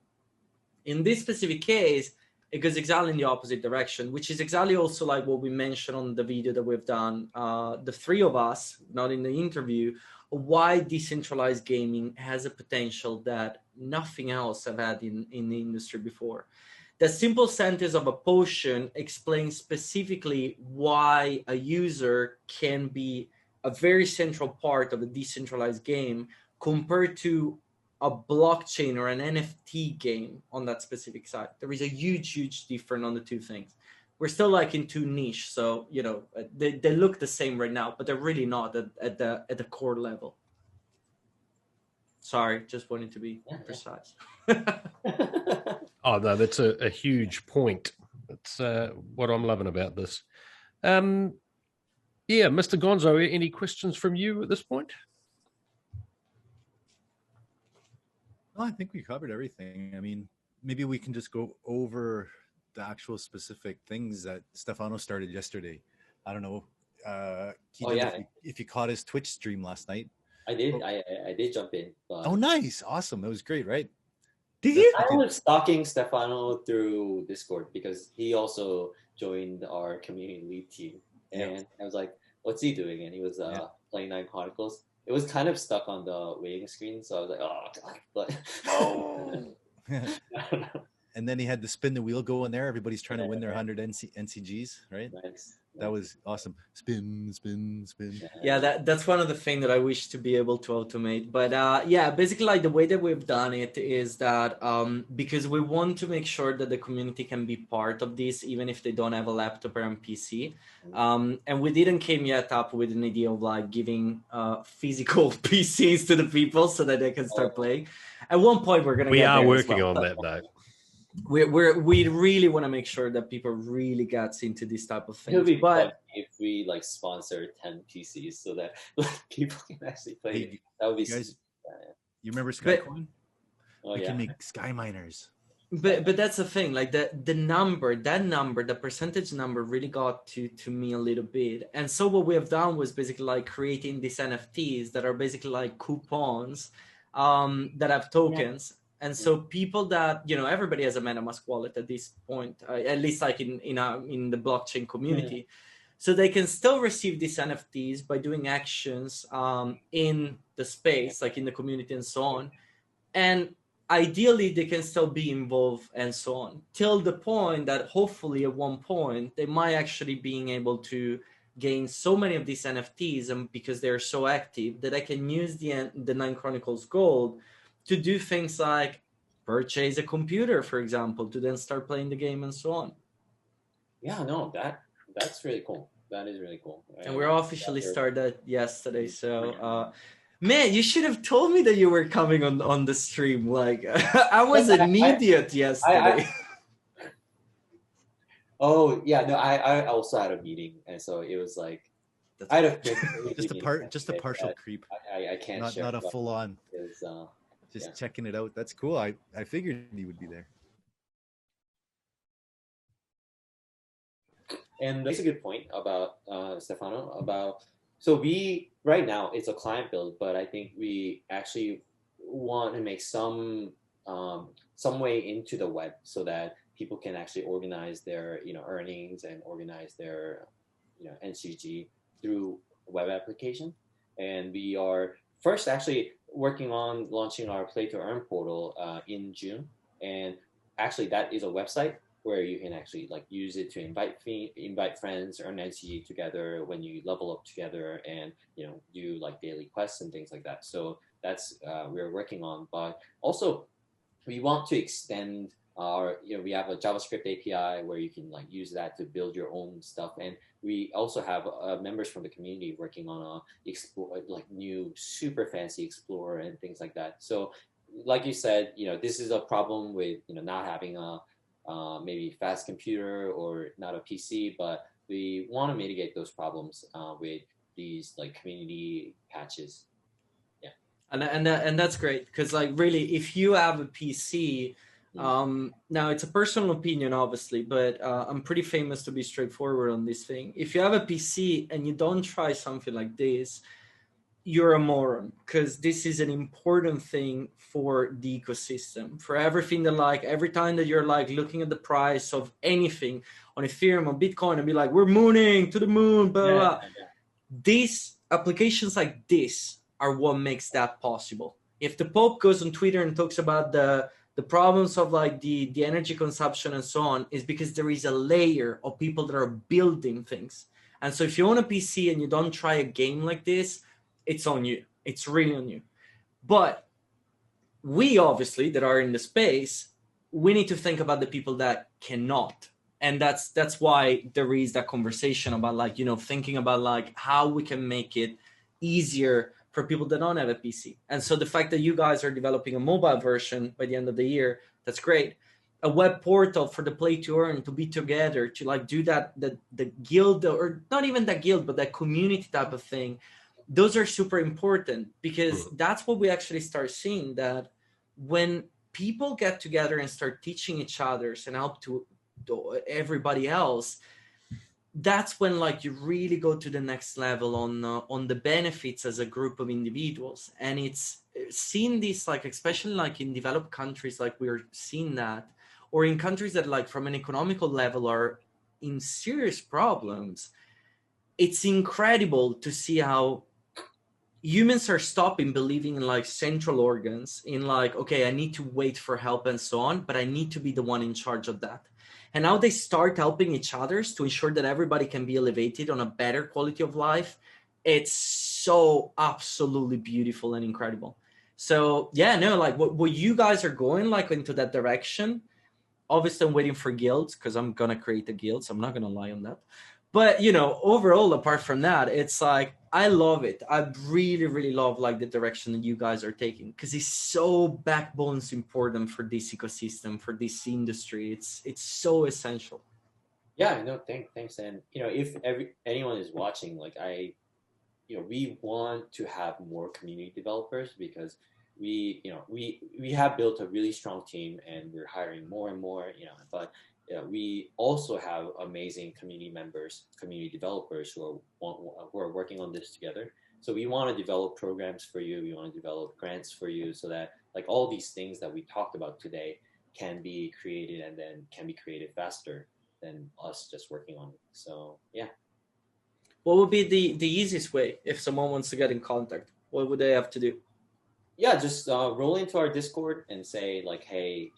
In this specific case, it goes exactly in the opposite direction, which is exactly also like what we mentioned on the video that we've done, the 3 of us, not in the interview, why decentralized gaming has a potential that nothing else have had in the industry before. The simple sentence of a potion explains specifically why a user can be a very central part of a decentralized game compared to a blockchain or an NFT game on that specific side. There is a huge difference on the two things. We're still like in too niche, so they look the same right now, but they're really not at the core level. Sorry, just wanted to be precise. Oh no, that's a huge point. That's what I'm loving about this. Mr. Gonzo, any questions from you at this point? Well, I think we covered everything. I mean, maybe we can just go over the actual specific things that Stefano started yesterday. I don't know. If you caught his Twitch stream last night. I did. I did jump in. But... Oh, nice. Awesome. That was great, right? Did you? I was stalking Stefano through Discord because he also joined our community lead team. And I was like, what's he doing? And he was playing Nine Chronicles. It was kind of stuck on the waiting screen. So I was like, oh, God. But... I don't know. And then he had the spin the wheel go in there. Everybody's trying to win their 100 NCGs, right? Nice. That was awesome. Spin. Yeah, that's one of the things that I wish to be able to automate. But basically like the way that we've done it is that because we want to make sure that the community can be part of this, even if they don't have a laptop or a PC. And we didn't came yet up with an idea of like giving physical PCs to the people so that they can start playing. At one point, we're going to. We are working on that, though. We really want to make sure that people really gets into this type of thing. It'll be fun if we like sponsor 10 PCs so that people can actually play. Hey, that would be. Guys, you remember Skycoin? We can make Sky Miners. But that's the thing. Like the percentage number really got to me a little bit. And so what we have done was basically like creating these NFTs that are basically like coupons that have tokens. And so people that, everybody has a MetaMask wallet at this point, at least like in the blockchain community. So they can still receive these NFTs by doing actions in the space, like in the community and so on. And ideally, they can still be involved and so on, till the point that hopefully at one point, they might actually being able to gain so many of these NFTs, and because they're so active, that I can use the Nine Chronicles Gold to do things like purchase a computer, for example, to then start playing the game and so on. Yeah, no, that's really cool. That is really cool. And we're officially started yesterday. So, man, you should have told me that you were coming on the stream. Like, I was an idiot yesterday. I also had a meeting, and so it was like I had just a partial creep. I can't not a full on. Just checking it out. That's cool. I figured he would be there. And that's a good point about Stefano. So we right now it's a client build, but I think we actually want to make some some way into the web so that people can actually organize their earnings and organize their NCG through a web application. And we are first actually working on launching our Play to Earn portal in June. And actually that is a website where you can actually like use it to invite friends, earn NCG together when you level up together, and do like daily quests and things like that. So that's we're working on. But also we want to extend our we have a JavaScript API where you can like use that to build your own stuff, and we also have members from the community working on like new super fancy Explorer and things like that. So like you said, this is a problem with not having a maybe fast computer or not a PC, but we want to mitigate those problems with these like community patches. Yeah, and that's great, because like really, if you have a PC, now it's a personal opinion obviously, but I'm pretty famous to be straightforward on this thing. If you have a PC and you don't try something like this, you're a moron, because this is an important thing for the ecosystem, for everything that like every time that you're like looking at the price of anything on Ethereum or Bitcoin and be like, we're mooning to the moon, blah, blah. These applications like this are what makes that possible. If the Pope goes on Twitter and talks about the problems of like the energy consumption and so on, is because there is a layer of people that are building things. And so if you own a PC and you don't try a game like this, it's on you. It's really on you. But we obviously that are in the space, we need to think about the people that cannot. And that's why there is that conversation about like, thinking about like how we can make it easier for people that don't have a PC. And so the fact that you guys are developing a mobile version by the end of the year, that's great. A web portal for the Play to Earn to be together, to like do that, the guild, or not even that guild, but that community type of thing. Those are super important, because that's what we actually start seeing, that when people get together and start teaching each other and help to everybody else, that's when like you really go to the next level on the benefits as a group of individuals. And it's seen this like, especially like in developed countries, like we're seeing that, or in countries that like from an economical level are in serious problems. It's incredible to see how humans are stopping believing in like central organs, in like, okay, I need to wait for help and so on, but I need to be the one in charge of that. And now they start helping each other to ensure that everybody can be elevated on a better quality of life. It's so absolutely beautiful and incredible. So yeah, no, like what you guys are going like into that direction. Obviously I'm waiting for guilds, because I'm gonna create a guild, so I'm not gonna lie on that. But overall, apart from that, it's like I love it. I really, really love like the direction that you guys are taking, because it's so backbones important for this ecosystem, for this industry. It's so essential. Yeah, no, thanks. And if anyone is watching, like we want to have more community developers, because we have built a really strong team and we're hiring more and more, but we also have amazing community members, community developers who are working on this together. So we want to develop programs for you. We want to develop grants for you, so that like all these things that we talked about today can be created, and then can be created faster than us just working on it. So yeah. What would be the easiest way if someone wants to get in contact? What would they have to do? Yeah, just roll into our Discord and say like, hey,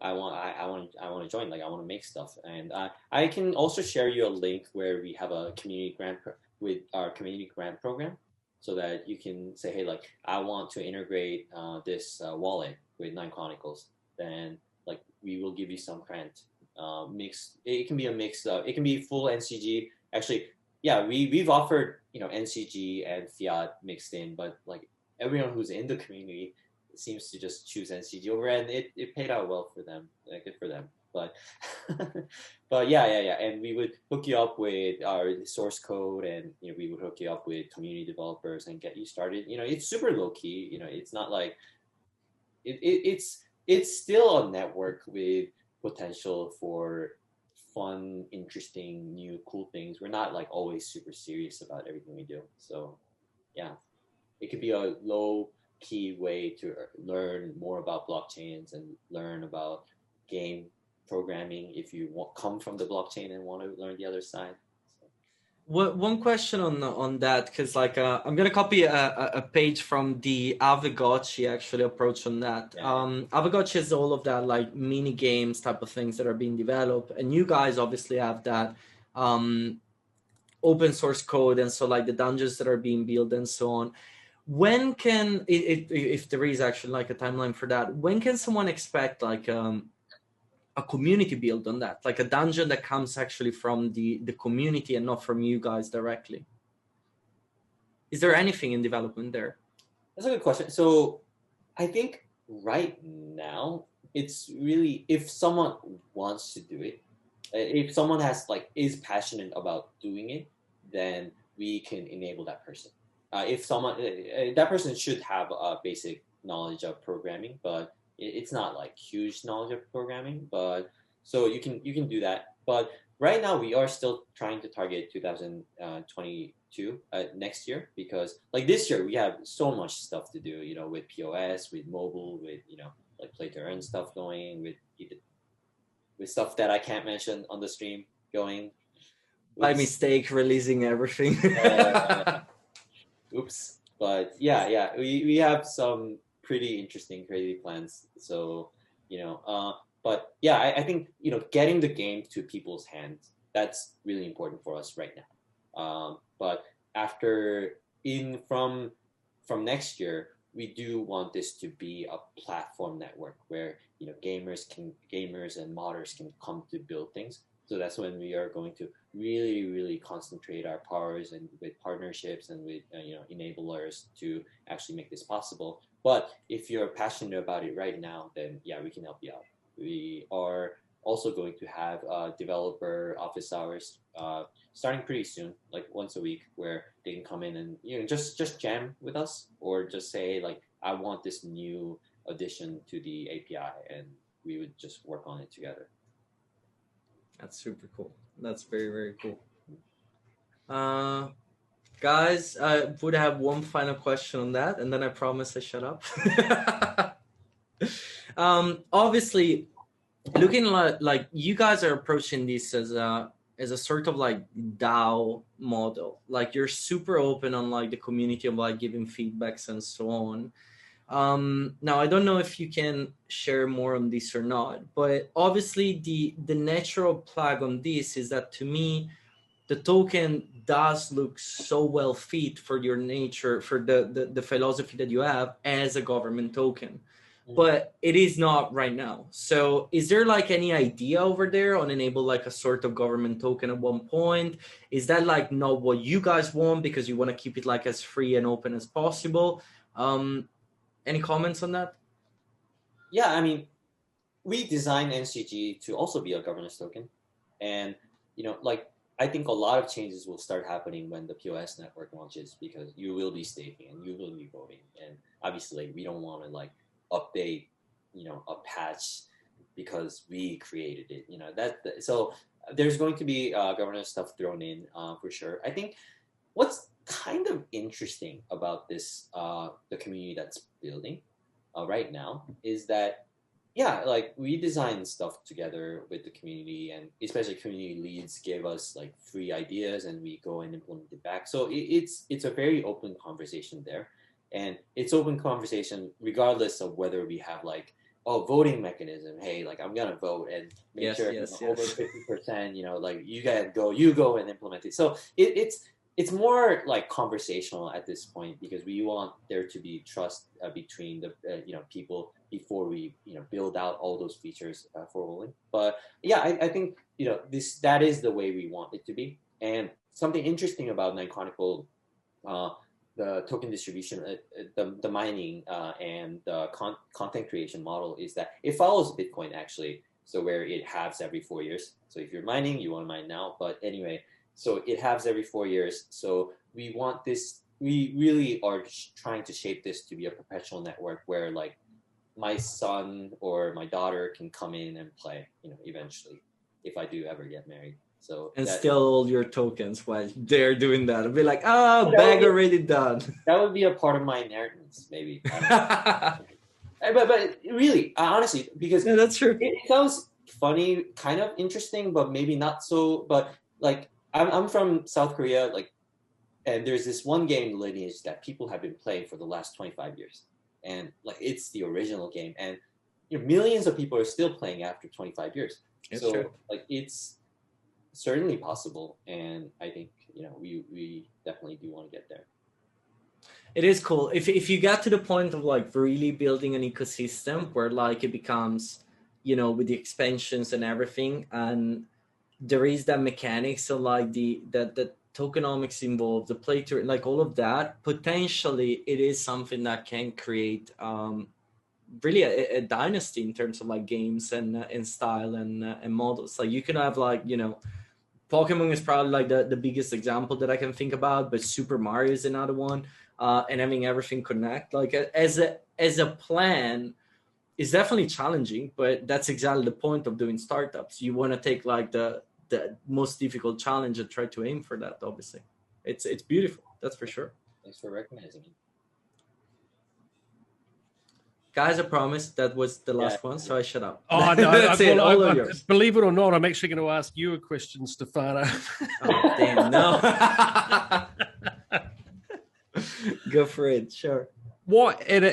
I want to join. Like, I want to make stuff, and I can also share you a link where we have a community grant with our community grant program, so that you can say, hey, like I want to integrate this wallet with Nine Chronicles. Then like we will give you some grant. Mix. It can be a mix. It can be full NCG. Actually, yeah, we've offered NCG and fiat mixed in, but like everyone who's in the community seems to just choose NCG over, and it paid out well for them. Good for them. But but yeah, and we would hook you up with our source code, and we would hook you up with community developers and get you started. It's super low key. It's not like it's still a network with potential for fun, interesting, new, cool things. We're not like always super serious about everything we do. So yeah, it could be a low key way to learn more about blockchains and learn about game programming if you come from the blockchain and want to learn the other side. One question on that, because like I'm gonna copy a page from the Avigotchi actually approach on that. Avigotchi is all of that like mini games type of things that are being developed, and you guys obviously have that open source code, and so like the dungeons that are being built and so on. When can if there is actually like a timeline for that, when can someone expect like a community build on that, like a dungeon that comes actually from the community and not from you guys directly? Is there anything in development there? That's a good question. So I think right now it's really, if someone wants to do it, if someone is passionate about doing it, then we can enable that person. If someone, that person should have a basic knowledge of programming, but it's not like huge knowledge of programming, but so you can do that. But right now we are still trying to target 2022 next year, because like this year we have so much stuff to do, with POS, with mobile, with like play to earn stuff going, with stuff that I can't mention on the stream going. By mistake releasing everything. Oops. But yeah, we have some pretty interesting creative plans. So but yeah, I think getting the game to people's hands, that's really important for us right now. But from next year, we do want this to be a platform network where gamers and modders can come to build things. So that's when we are going to really, really concentrate our powers and with partnerships and with enablers to actually make this possible. But if you're passionate about it right now, then yeah, we can help you out. We are also going to have developer office hours starting pretty soon, like once a week, where they can come in and just jam with us, or just say like, I want this new addition to the API, and we would just work on it together. That's super cool. That's very, very cool. Guys, I would have one final question on that, and then I promise I shut up. Obviously, looking like you guys are approaching this as a sort of like DAO model. Like you're super open on like the community of like giving feedbacks and so on. Now I don't know if you can share more on this or not, but obviously the natural plug on this is that, to me, the token does look so well fit for your nature, for the philosophy that you have as a government token. But it is not right now. So is there like any idea over there on enable like a sort of government token at one point? Is that like not what you guys want because you want to keep it like as free and open as possible? Any comments on that? Yeah, I mean, we designed NCG to also be a governance token. And, I think a lot of changes will start happening when the POS network launches, because you will be staking and you will be voting. And obviously we don't want to update, a patch because we created it, so there's going to be governance stuff thrown in for sure. I think what's kind of interesting about this, the community that's building right now, is that we design stuff together with the community, and especially community leads give us free ideas and we go and implement it back. So it's a very open conversation there, and it's open conversation regardless of whether we have voting mechanism. Hey, I'm gonna vote and make sure over 50%. You go and implement it. So it's more conversational at this point, because we want there to be trust between the people before we build out all those features for voting. But yeah, I think that is the way we want it to be. And something interesting about Nine Chronicle, the token distribution, the mining and the content creation model, is that it follows Bitcoin actually. So where it halves every 4 years. So if you're mining, you want to mine now. But anyway, so it halves every 4 years. So we want this. We really are trying to shape this to be a perpetual network where my son or my daughter can come in and play. Eventually, if I do ever get married. So and steal all your tokens while they're doing that. I'd be like, bag already done. That would be a part of my inheritance, maybe. But really, honestly, because yeah, that's true. It sounds funny, kind of interesting, but maybe not so. But like, I'm from South Korea, like, and there's this one game lineage that people have been playing for the last 25 years, and like it's the original game, and millions of people are still playing after 25 years. It's so true. like it's certainly possible, and I think we definitely do want to get there. It is cool if you get to the point of like really building an ecosystem where like it becomes, with the expansions and everything, and there is that mechanics, so like the tokenomics involved, the play to like all of that, potentially it is something that can create really a dynasty in terms of like games and style and models. Like you can have like, Pokemon is probably like the biggest example that I can think about, but Super Mario is another one. And having everything connect like as a plan is definitely challenging, but that's exactly the point of doing startups. You want to take like the most difficult challenge and try to aim for that. Obviously, it's beautiful. That's for sure. Thanks for recognizing it. Guys, I promise that was the last one, so I shut up. Oh, no. That's it. All of yours. Believe it or not, I'm actually going to ask you a question, Stefano. Oh, damn, no. Go for it, sure. What, in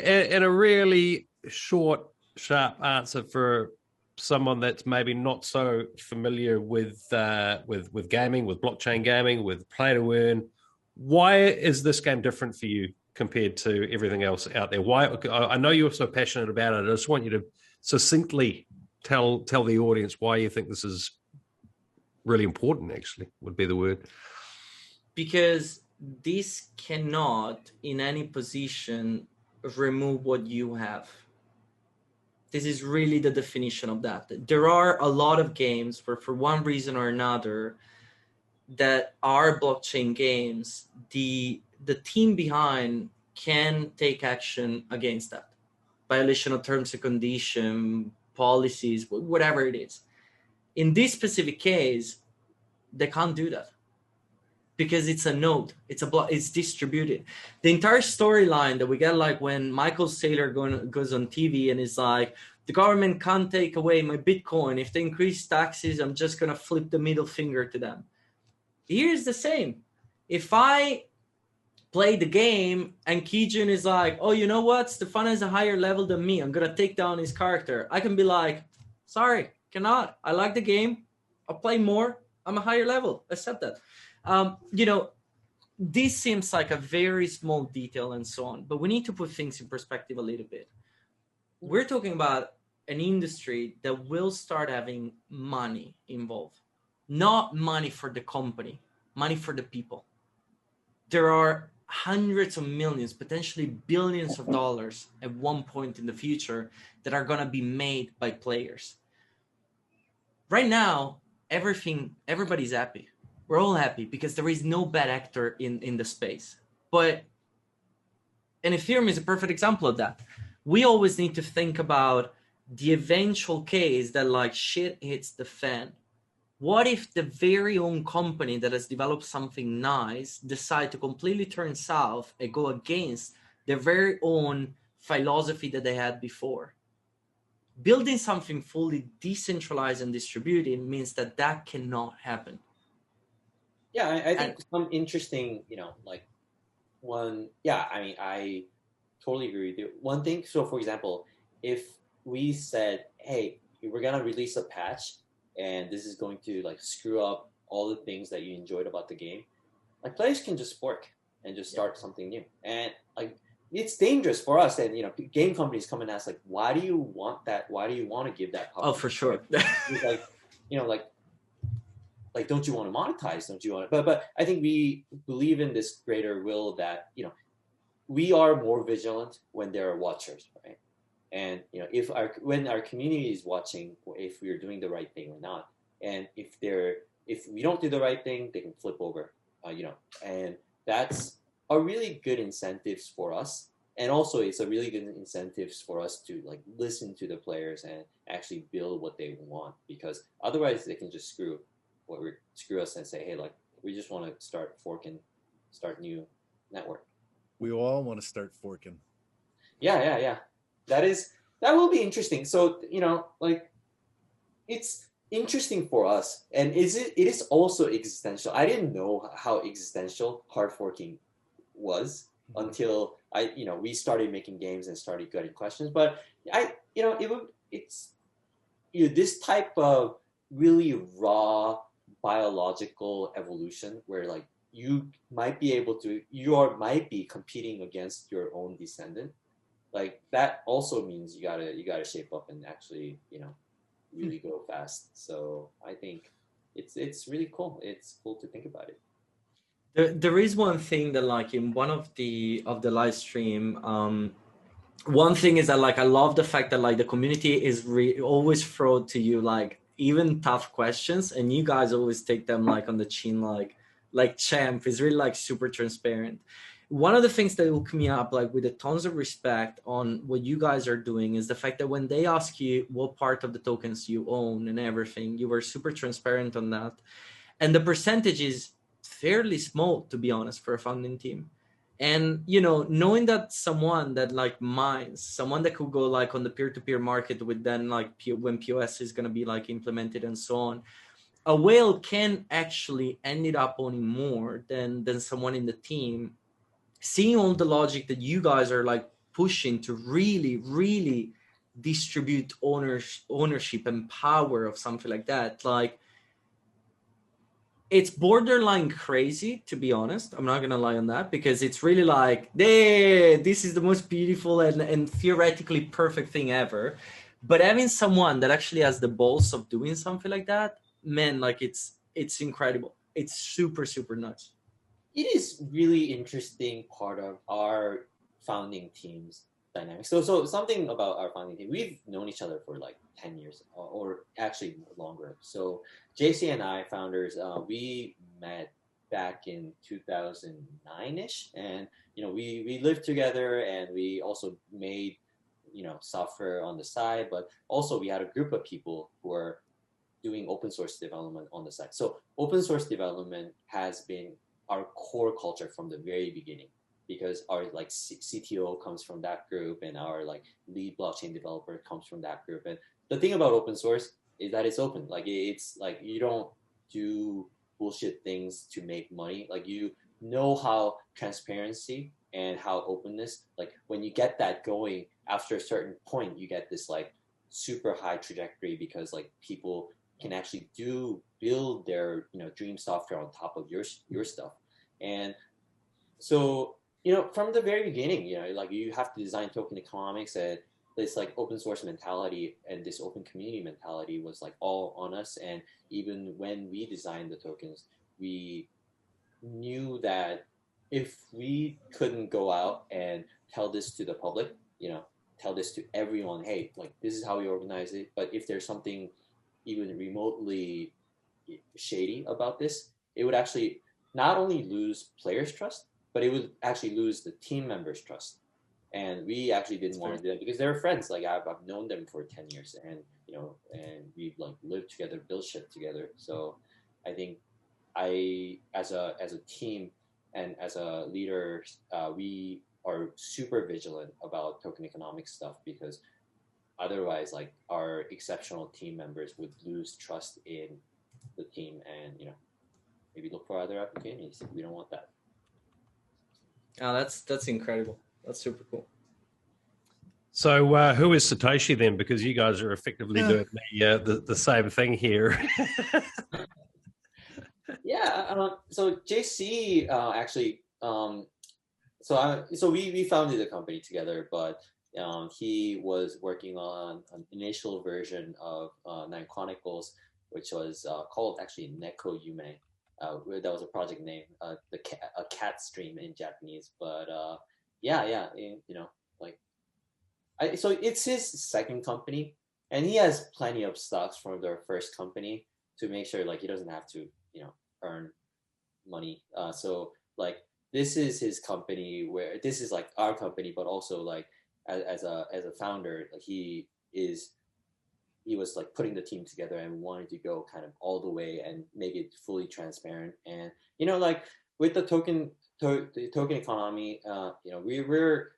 a really short, sharp answer for someone that's maybe not so familiar with gaming, with blockchain gaming, with play to earn, why is this game different for you compared to everything else out there? Why? I know you're so passionate about it. I just want you to succinctly tell the audience why you think this is really important, actually, would be the word. Because this cannot, in any position, remove what you have. This is really the definition of that. There are a lot of games where, for one reason or another, that are blockchain games, the team behind can take action against that. Violation of terms and condition, policies, whatever it is. In this specific case, they can't do that because it's a node, it's distributed. The entire storyline that we get, like when Michael Saylor goes on TV and is like, the government can't take away my Bitcoin. If they increase taxes, I'm just going to flip the middle finger to them. Here's the same. If I play the game and Kijun is like, oh, you know what? Stefano is a higher level than me. I'm going to take down his character. I can be like, sorry, cannot. I like the game. I'll play more. I'm a higher level. Accept that. This seems like a very small detail and so on, but we need to put things in perspective a little bit. We're talking about an industry that will start having money involved. Not money for the company, money for the people. There are hundreds of millions, potentially billions of dollars at one point in the future that are going to be made by players. Right now, everybody's happy. We're all happy because there is no bad actor in the space. And Ethereum is a perfect example of that. We always need to think about the eventual case that like shit hits the fan. What if the very own company that has developed something nice decide to completely turn south and go against their very own philosophy that they had before? Building something fully decentralized and distributed means that cannot happen. Yeah, I think some interesting, I totally agree with you. One thing, so for example, if we said, hey, we're going to release a patch and this is going to like screw up all the things that you enjoyed about the game, like players can just fork and just start something new. And like, it's dangerous for us. And, game companies come and ask like, why do you want that? Why do you want to give that? Oh, for sure. Like, don't you want to monetize? Don't you want to? But I think we believe in this greater will that, we are more vigilant when there are watchers, right? And, when our community is watching, if we're doing the right thing or not. And if we don't do the right thing, they can flip over, and that's a really good incentives for us. And also it's a really good incentives for us to like listen to the players and actually build what they want, because otherwise they can just screw screw us and say, hey, like we just want to start forking, start new network. We all want to start forking. Yeah. That will be interesting. So, like it's interesting for us, and it is also existential. I didn't know how existential hard forking was until we started making games and started getting questions. But it's this type of really raw biological evolution where like you might be competing against your own descendant. Like that also means you gotta shape up and actually really go fast. So I think it's really cool. It's cool to think about it. There is one thing that like in one of the live stream, one thing is that like I love the fact that like the community is always throw to you like even tough questions, and you guys always take them like on the chin, like champ. Is really like super transparent. One of the things that will come me up like with a tons of respect on what you guys are doing is the fact that when they ask you what part of the tokens you own and everything, you were super transparent on that, and the percentage is fairly small, to be honest, for a founding team. And knowing that someone that like mines, someone that could go like on the peer-to-peer market with then like when POS is going to be like implemented and so on, a whale can actually end up owning more than someone in the team. Seeing all the logic that you guys are like pushing to really distribute ownership and power of something like that, like it's borderline crazy, to be honest. I'm not gonna lie on that, because it's really like, this is the most beautiful and theoretically perfect thing ever. But having someone that actually has the balls of doing something like that, man, like it's incredible. It's super nuts. It is really interesting part of our founding team's dynamics. So something about our founding team, we've known each other for like 10 years or actually longer. So JC and I, founders, we met back in 2009-ish, and we lived together, and we also made software on the side, but also we had a group of people who are doing open source development on the side. So open source development has been our core culture from the very beginning, because our like CTO comes from that group, and our like lead blockchain developer comes from that group. And the thing about open source is that it's open. Like it's like you don't do bullshit things to make money. Like you know how transparency and how openness, like when you get that going, after a certain point, you get this like super high trajectory, because like people can actually build their dream software on top of your stuff. And so from the very beginning, like you have to design token economics, and this like open source mentality and this open community mentality was like all on us. And even when we designed the tokens, we knew that if we couldn't go out and tell this to the public, tell this to everyone, hey, like this is how we organize it, but if there's something even remotely shady about this, it would actually not only lose players' trust, but it would actually lose the team members' trust. And we actually didn't want to do that, because they're friends. Like I've known them for 10 years, and and we've like lived together, built shit together. So I think as a team and as a leader, we are super vigilant about token economic stuff, because otherwise, like our exceptional team members would lose trust in the team, and maybe look for other opportunities. We don't want that. Oh, that's incredible. That's super cool. So who is Satoshi then? Because you guys are effectively doing the same thing here. Yeah. So JC actually. So we founded the company together, but he was working on an initial version of Nine Chronicles, which was called actually Neko Yume. That was a project name, a cat stream in Japanese. But so it's his second company, and he has plenty of stocks from their first company to make sure like he doesn't have to earn money. So like this is his company, where this is like our company, but also like as a founder, like he is he was like putting the team together and wanted to go kind of all the way and make it fully transparent. And like with the token economy, we're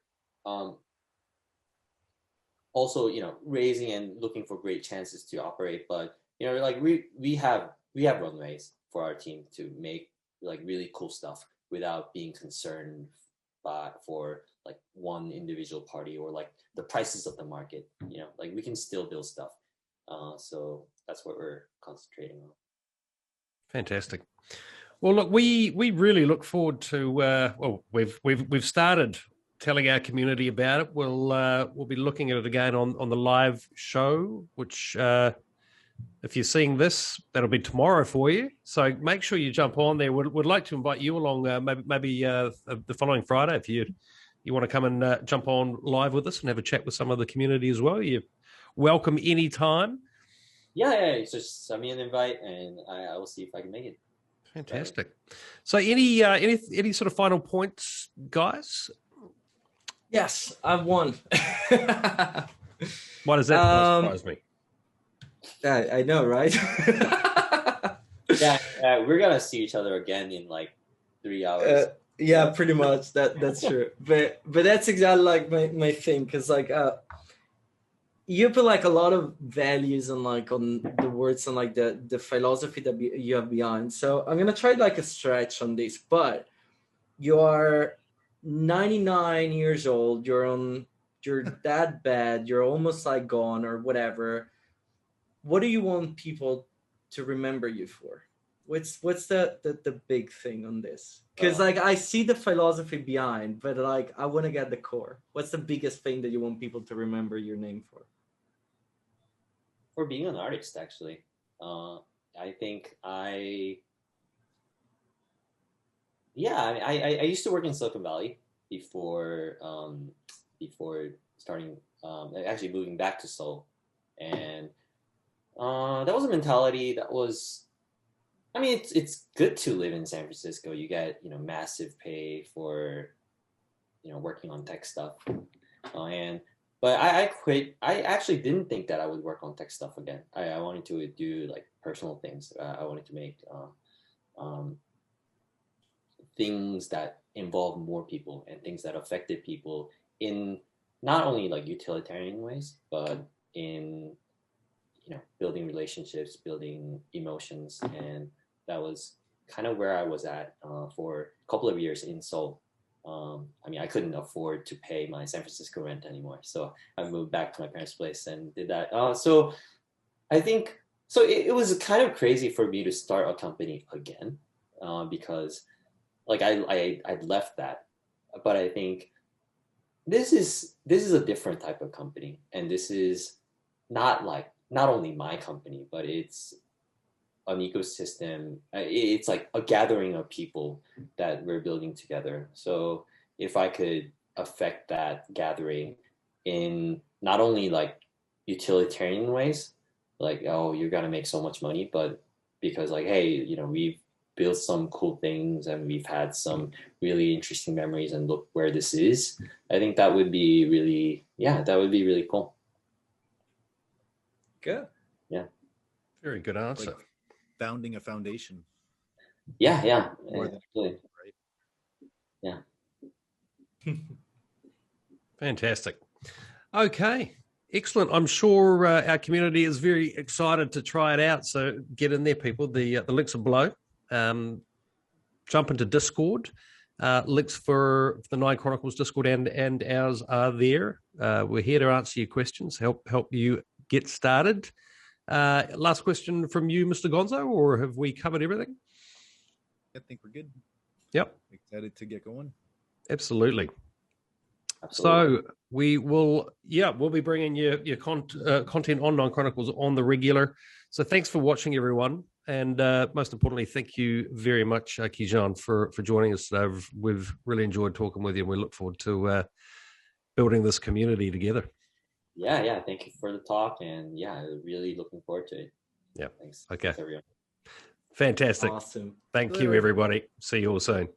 also raising and looking for great chances to operate. But like we have runways for our team to make like really cool stuff without being concerned for like one individual party or like the prices of the market. Like we can still build stuff. So that's what we're concentrating on. Fantastic. Well, look, we really look forward to. We've started telling our community about it. We'll be looking at it again on the live show, which if you're seeing this, that'll be tomorrow for you. So make sure you jump on there. We'd like to invite you along maybe the following Friday if you want to come and jump on live with us and have a chat with some of the community as well. You're welcome anytime. Yeah. Just send me an invite and I will see if I can make it. Fantastic. So any sort of final points, guys? Yes, I've won. Why does that surprise me? I know, right? Yeah, we're gonna see each other again in like 3 hours. Yeah, pretty much. That's true. But that's exactly like my thing, because like you put like a lot of values on the words and like the philosophy that you have behind. So I'm gonna try like a stretch on this, but you are 99 years old. You're that bad. You're almost like gone or whatever. What do you want people to remember you for? What's the big thing on this? Because like I see the philosophy behind, but like I want to get the core. What's the biggest thing that you want people to remember your name for? For being an artist, actually. I think I used to work in Silicon Valley before starting actually moving back to Seoul, and that was a mentality that was, I mean, it's good to live in San Francisco. You get massive pay for working on tech stuff, but I quit. I actually didn't think that I would work on tech stuff again. I wanted to do like personal things. I wanted to make things that involve more people and things that affected people in not only like utilitarian ways, but in building relationships, building emotions. And that was kind of where I was at for a couple of years in Seoul. I mean, I couldn't afford to pay my San Francisco rent anymore, so I moved back to my parents' place and did that. So I think it was kind of crazy for me to start a company again, because like I'd left that, but I think this is a different type of company, and this is not only my company, but it's an ecosystem. It's like a gathering of people that we're building together. So if I could affect that gathering in not only like utilitarian ways, like, oh, you're gonna make so much money, but because like, hey, we've built some cool things and we've had some really interesting memories, and look where this is. I think that would be really cool. Good. Yeah. Very good answer. Like founding a foundation. Yeah. Right. Yeah. Fantastic. Okay. Excellent. I'm sure our community is very excited to try it out. So get in there, people. The links are below. Jump into Discord. Links for the Nine Chronicles Discord and ours are there. We're here to answer your questions, help you get started. Last question from you, Mr. Gonzo, or have we covered everything? I think we're good. Yep. Excited to get going. Absolutely. So we'll be bringing your content on Nine Chronicles on the regular. So thanks for watching, everyone. And most importantly, thank you very much, Kijan, for joining us today. We've really enjoyed talking with you, and we look forward to building this community together. Yeah. Thank you for the talk, and really looking forward to it. Yeah. Thanks. Okay. Thanks, everyone. Fantastic. Awesome. Thank you, everybody. See you all soon.